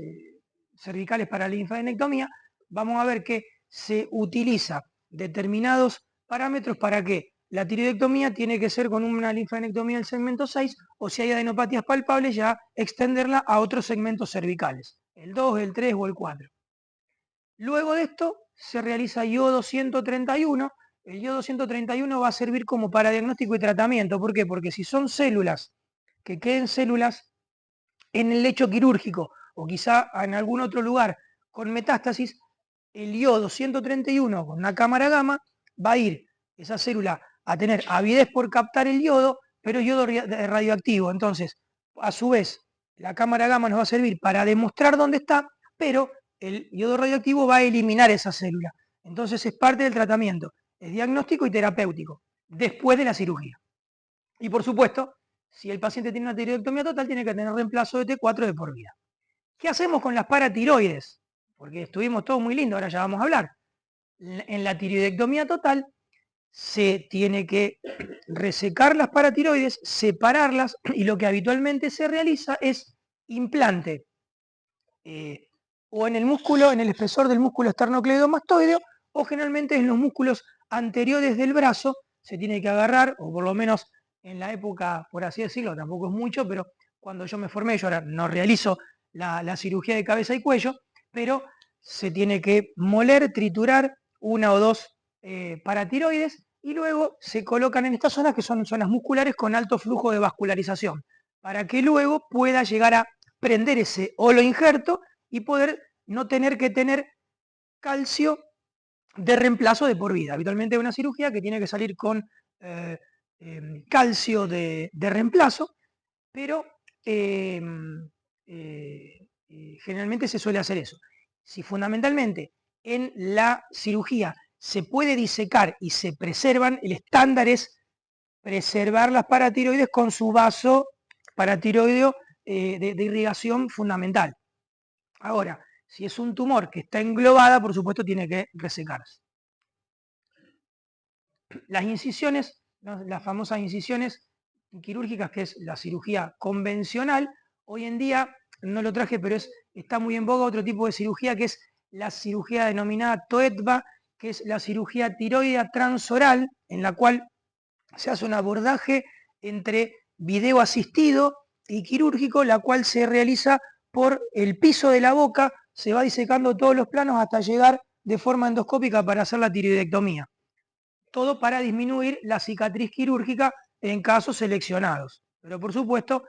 S1: cervicales para la linfadenectomía, vamos a ver que se utiliza determinados parámetros para que la tiroidectomía tiene que ser con una linfadenectomía del segmento 6, o si hay adenopatías palpables ya extenderla a otros segmentos cervicales, el 2, el 3 o el 4. Luego de esto se realiza iodo 131. El iodo 131 va a servir como para diagnóstico y tratamiento. ¿Por qué? Porque si son células que queden células en el lecho quirúrgico o quizá en algún otro lugar con metástasis, el iodo 131 con una cámara gamma va a ir esa célula a tener avidez por captar el yodo, pero yodo radioactivo. Entonces, a su vez, la cámara gamma nos va a servir para demostrar dónde está, pero el yodo radioactivo va a eliminar esa célula. Entonces es parte del tratamiento, es diagnóstico y terapéutico, después de la cirugía. Y por supuesto, si el paciente tiene una tiroidectomía total, tiene que tener reemplazo de T4 de por vida. ¿Qué hacemos con las paratiroides? Porque estuvimos todos muy lindos, ahora ya vamos a hablar. En la tiroidectomía total se tiene que resecar las paratiroides, separarlas, y lo que habitualmente se realiza es implante o en el músculo, en el espesor del músculo esternocleidomastoideo, o generalmente en los músculos anteriores del brazo. Se tiene que agarrar, o por lo menos en la época, por así decirlo, tampoco es mucho, pero cuando yo me formé, yo ahora no realizo la cirugía de cabeza y cuello, pero se tiene que moler, triturar una o dos paratiroides, y luego se colocan en estas zonas que son zonas musculares con alto flujo de vascularización, para que luego pueda llegar a prender ese holo injerto y poder no tener que tener calcio de reemplazo de por vida. Habitualmente es una cirugía que tiene que salir con calcio de reemplazo, pero generalmente se suele hacer eso. Si fundamentalmente en la cirugía se puede disecar y se preservan, el estándar es preservar las paratiroides con su vaso paratiroideo de irrigación fundamental. Ahora, si es un tumor que está englobada, por supuesto tiene que resecarse. Las incisiones, las famosas incisiones quirúrgicas, que es la cirugía convencional, hoy en día, no lo traje, pero está muy en boga otro tipo de cirugía, que es la cirugía denominada TOETBA, que es la cirugía tiroidea transoral, en la cual se hace un abordaje entre video asistido y quirúrgico, la cual se realiza por el piso de la boca, se va disecando todos los planos hasta llegar de forma endoscópica para hacer la tiroidectomía. Todo para disminuir la cicatriz quirúrgica en casos seleccionados. Pero por supuesto,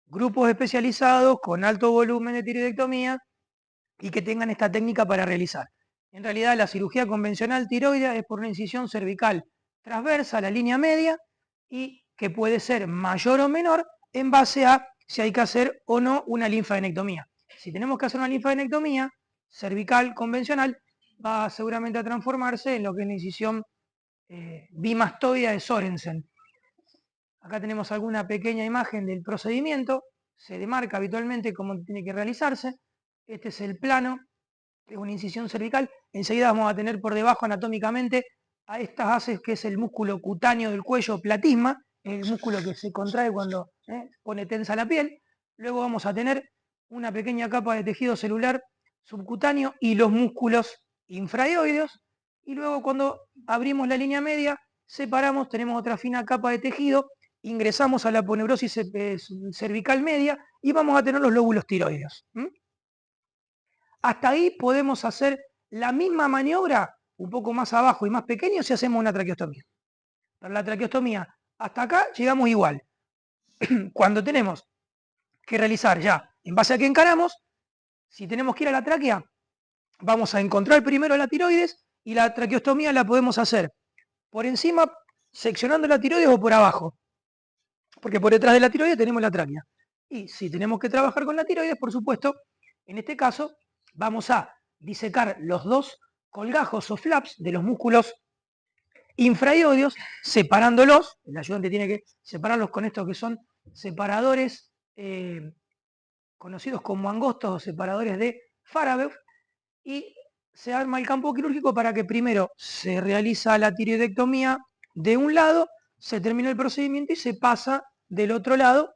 S1: grupos especializados con alto volumen de tiroidectomía y que tengan esta técnica para realizar. En realidad, la cirugía convencional tiroidea es por una incisión cervical transversa a la línea media y que puede ser mayor o menor en base a si hay que hacer o no una linfadenectomía. Si tenemos que hacer una linfadenectomía cervical convencional, va seguramente a transformarse en lo que es la incisión bimastoidea de Sorensen. Acá tenemos alguna pequeña imagen del procedimiento, se demarca habitualmente cómo tiene que realizarse. Este es el plano de una incisión cervical. Enseguida vamos a tener por debajo anatómicamente a estas haces que es el músculo cutáneo del cuello, platisma, el músculo que se contrae cuando pone tensa la piel. Luego vamos a tener una pequeña capa de tejido celular subcutáneo y los músculos infraioideos. Y luego cuando abrimos la línea media, separamos, tenemos otra fina capa de tejido, ingresamos a la aponeurosis cervical media y vamos a tener los lóbulos tiroideos. Hasta ahí podemos hacer la misma maniobra un poco más abajo y más pequeño si hacemos una traqueostomía. Para la traqueostomía, hasta acá llegamos igual. Cuando tenemos que realizar ya, en base a que encaramos, si tenemos que ir a la tráquea, vamos a encontrar primero la tiroides y la traqueostomía la podemos hacer por encima, seccionando la tiroides o por abajo. Porque por detrás de la tiroides tenemos la tráquea. Y si tenemos que trabajar con la tiroides, por supuesto, en este caso, vamos a disecar los dos colgajos o flaps de los músculos infraioideos, separándolos. El ayudante tiene que separarlos con estos que son separadores conocidos como angostos o separadores de Farabeuf, y se arma el campo quirúrgico para que primero se realiza la tiroidectomía de un lado, se termina el procedimiento y se pasa del otro lado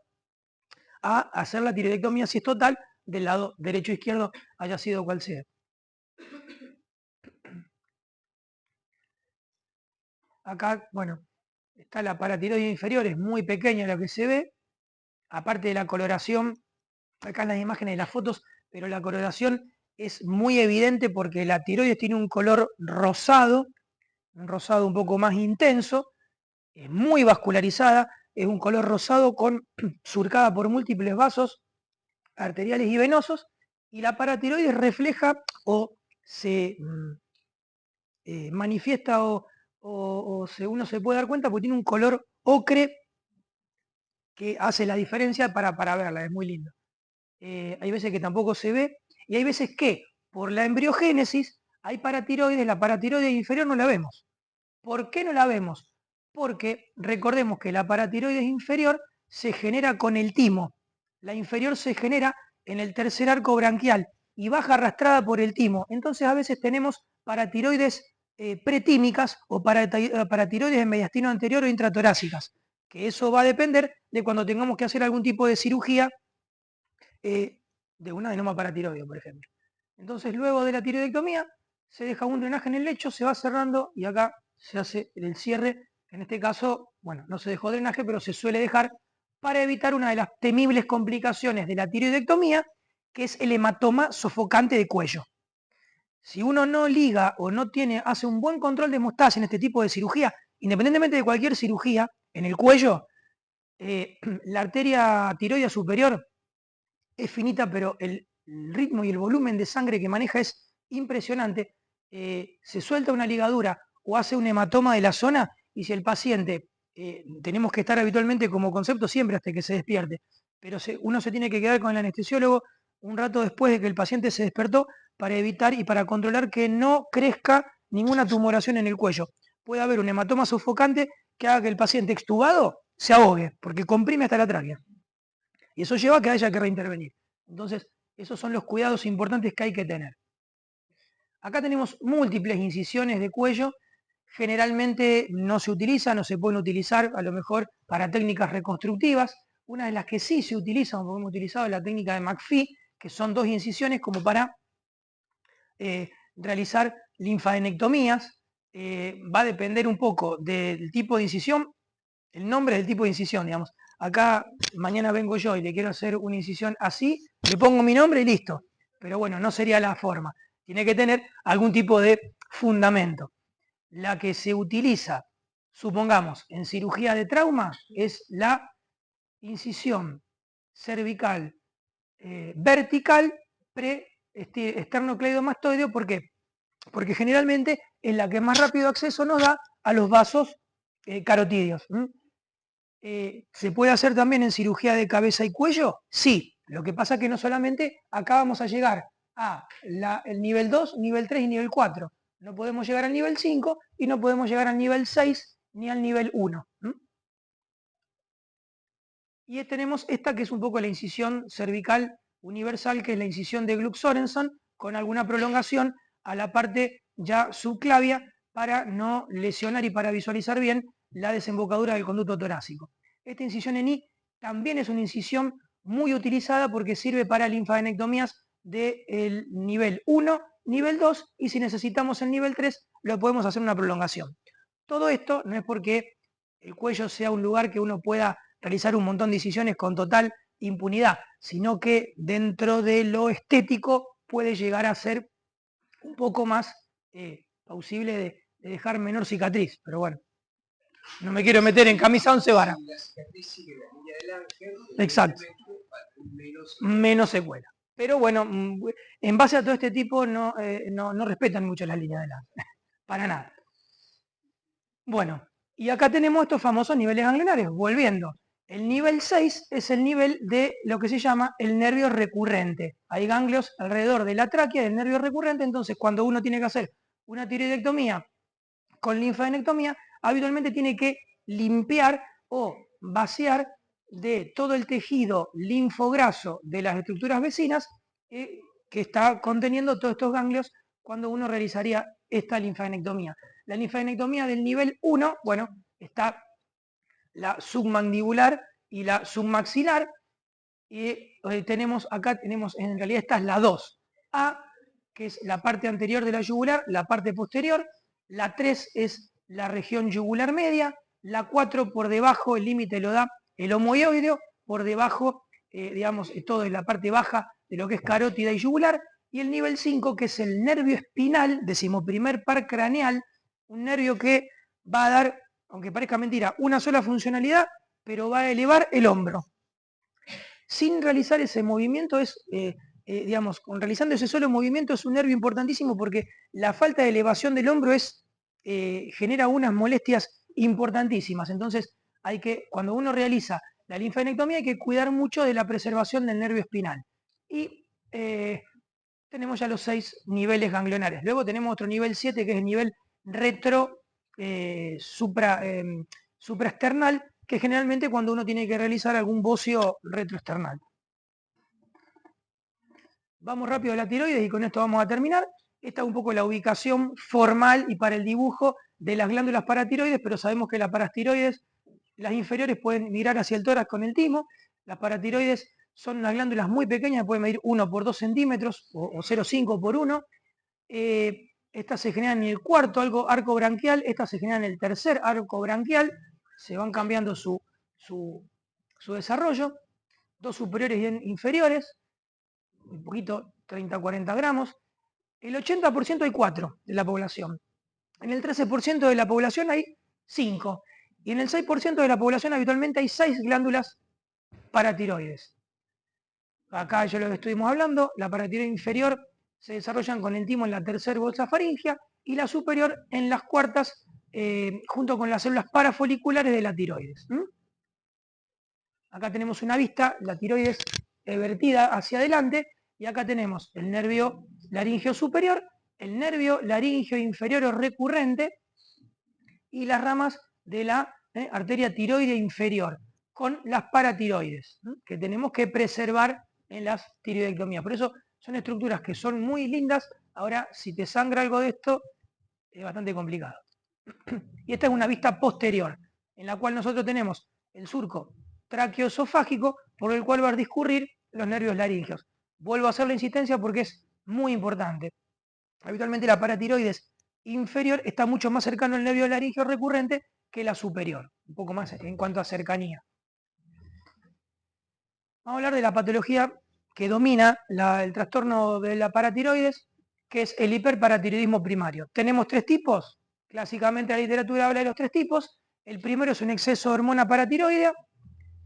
S1: a hacer la tiroidectomía, si es total, del lado derecho o izquierdo, haya sido cual sea. Acá, bueno, está la paratiroide inferior, es muy pequeña lo que se ve, aparte de la coloración, acá en las imágenes de las fotos, pero la coloración es muy evidente porque la tiroides tiene un color rosado, un rosado un poco más intenso, es muy vascularizada, es un color rosado surcada por múltiples vasos arteriales y venosos, y la paratiroides refleja o se manifiesta uno se puede dar cuenta porque tiene un color ocre que hace la diferencia para verla, es muy lindo. Hay veces que tampoco se ve, y hay veces que por la embriogénesis hay paratiroides, la paratiroide inferior no la vemos. ¿Por qué no la vemos? Porque recordemos que la paratiroides inferior se genera con el timo. La inferior se genera en el tercer arco branquial y baja arrastrada por el timo. Entonces a veces tenemos paratiroides pretímicas o paratiroides en mediastino anterior o intratorácicas, que eso va a depender de cuando tengamos que hacer algún tipo de cirugía de un adenoma paratiroideo, por ejemplo. Entonces luego de la tiroidectomía se deja un drenaje en el lecho, se va cerrando y acá se hace el cierre. En este caso, bueno, no se dejó drenaje, pero se suele dejar para evitar una de las temibles complicaciones de la tiroidectomía, que es el hematoma sofocante de cuello. Si uno no liga o no hace un buen control de hemostasia en este tipo de cirugía, independientemente de cualquier cirugía, en el cuello, la arteria tiroidea superior es finita, pero el ritmo y el volumen de sangre que maneja es impresionante. Se suelta una ligadura o hace un hematoma de la zona, y si el paciente, tenemos que estar habitualmente como concepto siempre hasta que se despierte, pero uno se tiene que quedar con el anestesiólogo un rato después de que el paciente se despertó para evitar y para controlar que no crezca ninguna tumoración en el cuello. Puede haber un hematoma sofocante que haga que el paciente extubado se ahogue, porque comprime hasta la tráquea. Y eso lleva a que haya que reintervenir. Entonces, esos son los cuidados importantes que hay que tener. Acá tenemos múltiples incisiones de cuello. Generalmente no se utilizan, no se pueden utilizar a lo mejor para técnicas reconstructivas. Una de las que sí se utilizan, como hemos utilizado, es la técnica de McPhee, que son 2 incisiones como para realizar linfadenectomías. Va a depender un poco del tipo de incisión, el nombre del tipo de incisión, digamos. Acá mañana vengo yo y le quiero hacer una incisión así, le pongo mi nombre y listo. Pero bueno, no sería la forma. Tiene que tener algún tipo de fundamento. La que se utiliza, supongamos, en cirugía de trauma, es la incisión cervical vertical externocleidomastoideo. ¿Por qué? Porque generalmente es la que más rápido acceso nos da a los vasos carotídeos. ¿Se puede hacer también en cirugía de cabeza y cuello? Sí. Lo que pasa es que no solamente acá vamos a llegar a el nivel 2, nivel 3 y nivel 4. No podemos llegar al nivel 5 y no podemos llegar al nivel 6 ni al nivel 1. Y tenemos esta que es un poco la incisión cervical universal, que es la incisión de Gluck-Sorensen, con alguna prolongación a la parte ya subclavia para no lesionar y para visualizar bien la desembocadura del conducto torácico. Esta incisión en I también es una incisión muy utilizada porque sirve para linfadenectomías del nivel 1, nivel 2, y si necesitamos el nivel 3 lo podemos hacer una prolongación. Todo esto no es porque el cuello sea un lugar que uno pueda realizar un montón de incisiones con total impunidad, sino que dentro de lo estético puede llegar a ser un poco más plausible de dejar menor cicatriz, pero bueno, no me quiero meter en camisa 11 varas. Exacto, menos secuela. Pero bueno, en base a todo este tipo no respetan mucho las líneas de la para nada. Bueno, y acá tenemos estos famosos niveles ganglionares. Volviendo, el nivel 6 es el nivel de lo que se llama el nervio recurrente. Hay ganglios alrededor de la tráquea del nervio recurrente, entonces cuando uno tiene que hacer una tiroidectomía con linfadenectomía, habitualmente tiene que limpiar o vaciar de todo el tejido linfograso de las estructuras vecinas que está conteniendo todos estos ganglios cuando uno realizaría esta linfadenectomía. La linfadenectomía del nivel 1, bueno, está la submandibular y la submaxilar, y acá tenemos, en realidad esta es la 2. A, que es la parte anterior de la yugular, la parte posterior. La 3 es la región yugular media. La 4 por debajo, el límite lo da el homoioideo, por debajo, digamos, todo es la parte baja de lo que es carótida y yugular. Y el nivel 5, que es el nervio espinal, decimoprimer par craneal, un nervio que va a dar, aunque parezca mentira, una sola funcionalidad, pero va a elevar el hombro. Sin realizar ese movimiento digamos, realizando ese solo movimiento es un nervio importantísimo porque la falta de elevación del hombro genera unas molestias importantísimas. Entonces, cuando uno realiza la linfadenectomía hay que cuidar mucho de la preservación del nervio espinal. Y tenemos ya los 6 niveles ganglionares. Luego tenemos otro nivel 7 que es el nivel supraesternal, que generalmente cuando uno tiene que realizar algún bocio retroesternal. Vamos rápido a la tiroides y con esto vamos a terminar. Esta es un poco la ubicación formal y para el dibujo de las glándulas paratiroides, pero sabemos que las parastiroides, las inferiores pueden migrar hacia el tórax con el timo. Las paratiroides son unas glándulas muy pequeñas, pueden medir 1 por 2 centímetros o 0,5 por 1. Estas se generan en el cuarto arco branquial, estas se generan en el tercer arco branquial, se van cambiando su desarrollo. Dos superiores y inferiores, un poquito, 30-40 gramos. El 80% hay 4 de la población. En el 13% de la población hay 5. Y en el 6% de la población habitualmente hay 6 glándulas paratiroides. Acá ya lo que estuvimos hablando, la paratiroide inferior se desarrollan con el timo en la tercera bolsa faríngea y la superior en las cuartas, junto con las células parafoliculares de la tiroides. Acá tenemos una vista, la tiroides vertida hacia adelante, y acá tenemos el nervio laríngeo superior, el nervio laríngeo inferior o recurrente, y las ramas de la arteria tiroide inferior, con las paratiroides, que tenemos que preservar en las tiroidectomías. Por eso son estructuras que son muy lindas. Ahora, si te sangra algo de esto, es bastante complicado. Y esta es una vista posterior, en la cual nosotros tenemos el surco traqueoesofágico por el cual va a discurrir los nervios laringeos. Vuelvo a hacer la insistencia porque es muy importante. Habitualmente la paratiroides inferior está mucho más cercano al nervio laríngeo recurrente que la superior, un poco más en cuanto a cercanía. Vamos a hablar de la patología que domina el trastorno de la paratiroides, que es el hiperparatiroidismo primario. Tenemos 3 tipos, clásicamente la literatura habla de los 3 tipos. El primero es un exceso de hormona paratiroidea,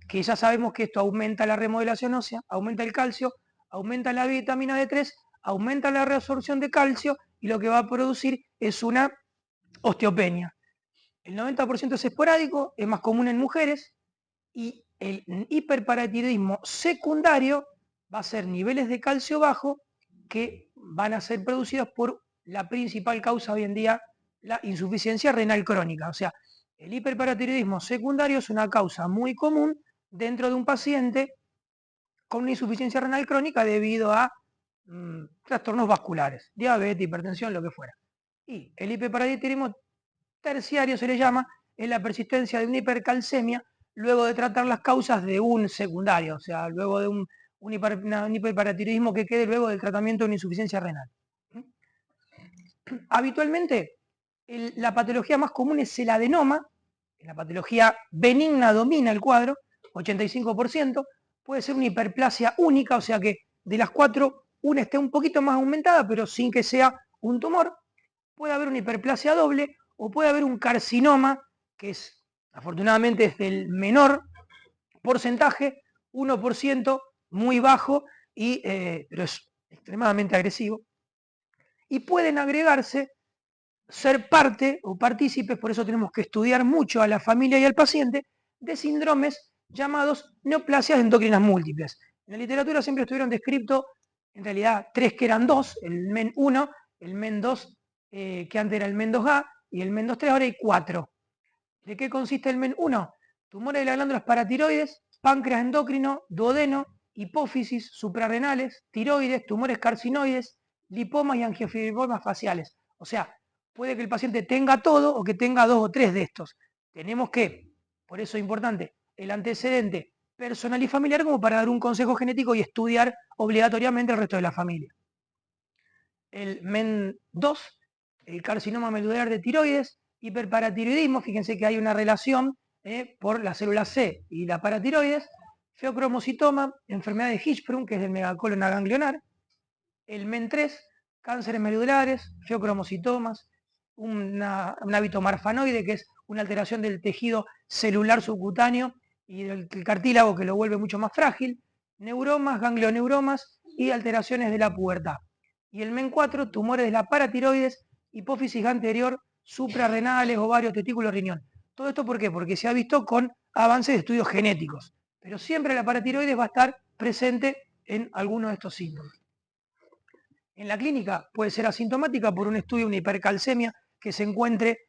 S1: que ya sabemos que esto aumenta la remodelación ósea, aumenta el calcio, aumenta la vitamina D3, aumenta la reabsorción de calcio y lo que va a producir es una osteopenia. El 90% es esporádico, es más común en mujeres y el hiperparatiroidismo secundario va a ser niveles de calcio bajo que van a ser producidos por la principal causa hoy en día, la insuficiencia renal crónica. O sea, el hiperparatiroidismo secundario es una causa muy común dentro de un paciente con una insuficiencia renal crónica debido a trastornos vasculares, diabetes, hipertensión, lo que fuera. Y el hiperparatiroidismo terciario se le llama, es la persistencia de una hipercalcemia luego de tratar las causas de un secundario, o sea, luego de un hiperparatiroidismo que quede luego del tratamiento de una insuficiencia renal. Habitualmente, la patología más común es el adenoma, la patología benigna domina el cuadro, 85%, puede ser una hiperplasia única, o sea que de las 4, una esté un poquito más aumentada, pero sin que sea un tumor. Puede haber una hiperplasia doble, o puede haber un carcinoma, que es, afortunadamente, es del menor porcentaje, 1%, muy bajo, pero es extremadamente agresivo. Y pueden agregarse, ser parte o partícipes, por eso tenemos que estudiar mucho a la familia y al paciente, de síndromes llamados neoplasias endocrinas múltiples. En la literatura siempre estuvieron descritos, en realidad 3 que eran 2, el MEN1, el MEN2, que antes era el MEN2A, y el MEN2-3, ahora hay 4. ¿De qué consiste el MEN1? Tumores de las glándulas paratiroides, páncreas endocrino, duodeno, hipófisis, suprarrenales, tiroides, tumores carcinoides, lipomas y angiofibromas faciales. O sea, puede que el paciente tenga todo o que tenga 2 o 3 de estos. Tenemos que, por eso es importante, el antecedente personal y familiar como para dar un consejo genético y estudiar obligatoriamente el resto de la familia. El MEN2, el carcinoma medular de tiroides, hiperparatiroidismo, fíjense que hay una relación por la célula C y la paratiroides, feocromocitoma, enfermedad de Hirschsprung, que es del megacolon ganglionar, el MEN3, cánceres medulares, feocromocitomas, un hábito marfanoide, que es una alteración del tejido celular subcutáneo y del cartílago que lo vuelve mucho más frágil, neuromas, ganglioneuromas y alteraciones de la pubertad. Y el MEN4, tumores de la paratiroides, hipófisis anterior, suprarrenales, ovarios, testículos, riñón. ¿Todo esto por qué? Porque se ha visto con avances de estudios genéticos. Pero siempre la paratiroides va a estar presente en alguno de estos síntomas. En la clínica puede ser asintomática por un estudio de una hipercalcemia que se encuentre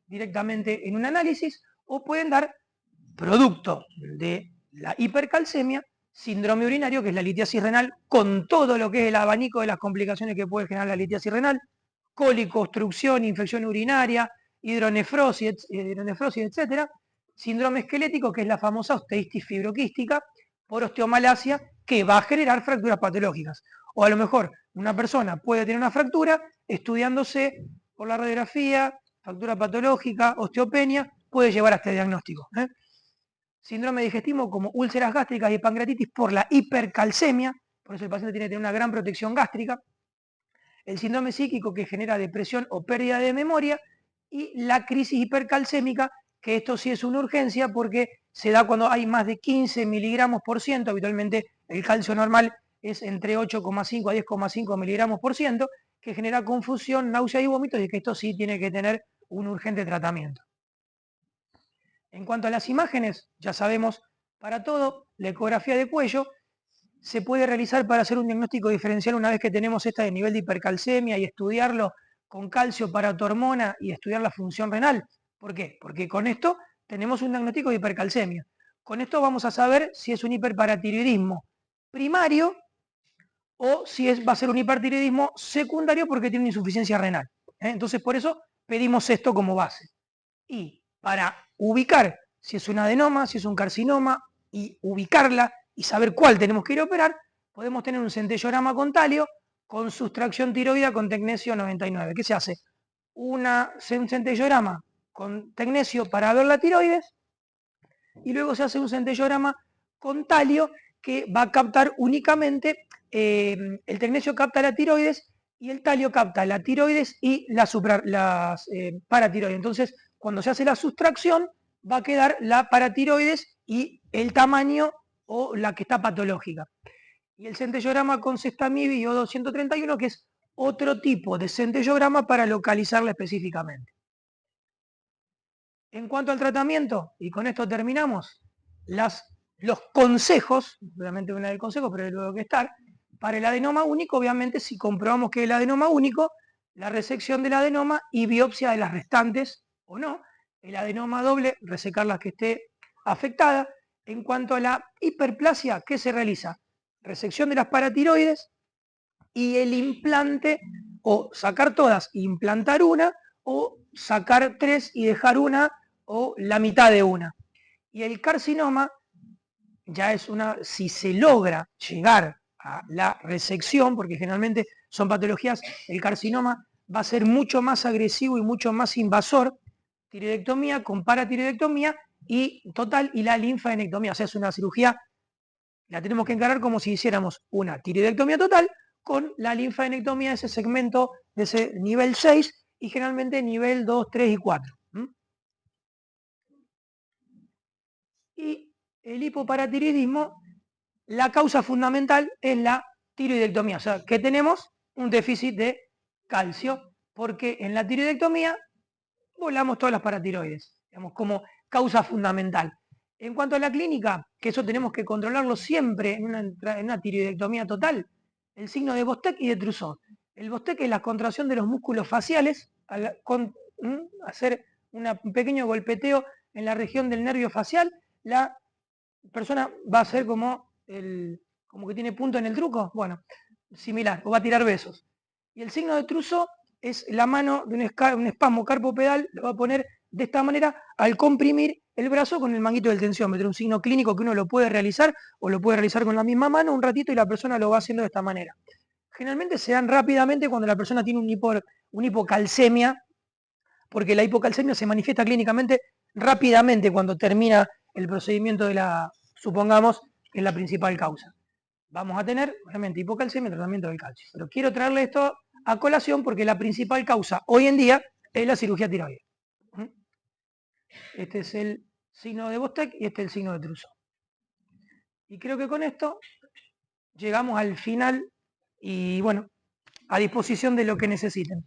S1: directamente en un análisis, o pueden dar producto de la hipercalcemia, síndrome urinario, que es la litiasis renal, con todo lo que es el abanico de las complicaciones que puede generar la litiasis renal, cólico, obstrucción, infección urinaria, hidronefrosis, etc. Síndrome esquelético, que es la famosa osteitis fibroquística por osteomalacia, que va a generar fracturas patológicas. O a lo mejor una persona puede tener una fractura estudiándose por la radiografía, fractura patológica, osteopenia, puede llevar a este diagnóstico. Síndrome digestivo como úlceras gástricas y pancreatitis por la hipercalcemia, por eso el paciente tiene que tener una gran protección gástrica. El síndrome psíquico, que genera depresión o pérdida de memoria, y la crisis hipercalcémica, que esto sí es una urgencia porque se da cuando hay más de 15 miligramos por ciento, habitualmente el calcio normal es entre 8,5 a 10,5 miligramos por ciento, que genera confusión, náusea y vómitos, y que esto sí tiene que tener un urgente tratamiento. En cuanto a las imágenes, ya sabemos para todo, la ecografía de cuello se puede realizar para hacer un diagnóstico diferencial una vez que tenemos esta de nivel de hipercalcemia, y estudiarlo con calcio para tu hormona y estudiar la función renal. ¿Por qué? Porque con esto tenemos un diagnóstico de hipercalcemia. Con esto vamos a saber si es un hiperparatiroidismo primario o si va a ser un hipertiroidismo secundario porque tiene una insuficiencia renal. Entonces, por eso pedimos esto como base. Y para ubicar si es un adenoma, si es un carcinoma, y ubicarla y saber cuál tenemos que ir a operar, podemos tener un centellograma con talio con sustracción tiroidea con tecnesio 99. ¿Qué se hace? Un centellograma con tecnesio para ver la tiroides, y luego se hace un centellograma con talio que va a captar únicamente, el tecnesio capta la tiroides y el talio capta la tiroides y las paratiroides. Entonces, cuando se hace la sustracción, va a quedar la paratiroides y el tamaño o la que está patológica. Y el centellograma con Sestamibi y O231, que es otro tipo de centellograma para localizarla específicamente. En cuanto al tratamiento, y con esto terminamos, los consejos, obviamente una del consejo, pero luego que estar, para el adenoma único, obviamente si comprobamos que el adenoma único, la resección del adenoma y biopsia de las restantes o no. El adenoma doble, resecar la que esté afectada. En cuanto a la hiperplasia, ¿qué se realiza? Resección de las paratiroides y el implante, o sacar todas e implantar una, o sacar 3 y dejar una, o la mitad de una. Y el carcinoma ya es si se logra llegar a la resección, porque generalmente son patologías, el carcinoma va a ser mucho más agresivo y mucho más invasor, tiroidectomía con paratiroidectomía y total y la linfadenectomía, o sea, es una cirugía, la tenemos que encarar como si hiciéramos una tiroidectomía total con la linfadenectomía de ese segmento, de ese nivel 6 y generalmente nivel 2, 3 y 4. Y el hipoparatiroidismo, la causa fundamental es la tiroidectomía, o sea, que tenemos un déficit de calcio, porque en la tiroidectomía volamos todas las paratiroides, digamos, como causa fundamental. En cuanto a la clínica, que eso tenemos que controlarlo siempre en una tiroidectomía total, el signo de Bostek y de Trousseau. El Bostek es la contracción de los músculos faciales, hacer un pequeño golpeteo en la región del nervio facial, la persona va a hacer como que tiene punto en el truco, bueno, similar, o va a tirar besos. Y el signo de Trousseau es la mano de un espasmo carpopedal, lo va a poner de esta manera al comprimir el brazo con el manguito del tensiómetro, un signo clínico que uno lo puede realizar o lo puede realizar con la misma mano un ratito y la persona lo va haciendo de esta manera. Generalmente se dan rápidamente cuando la persona tiene una hipocalcemia, porque la hipocalcemia se manifiesta clínicamente rápidamente cuando termina el procedimiento supongamos, que es la principal causa. Vamos a tener, obviamente, hipocalcemia y tratamiento del calcio. Pero quiero traerle esto a colación porque la principal causa hoy en día es la cirugía tiroidea. Este es el signo de Bostek y este es el signo de Trousseau. Y creo que con esto llegamos al final y bueno, a disposición de lo que necesiten.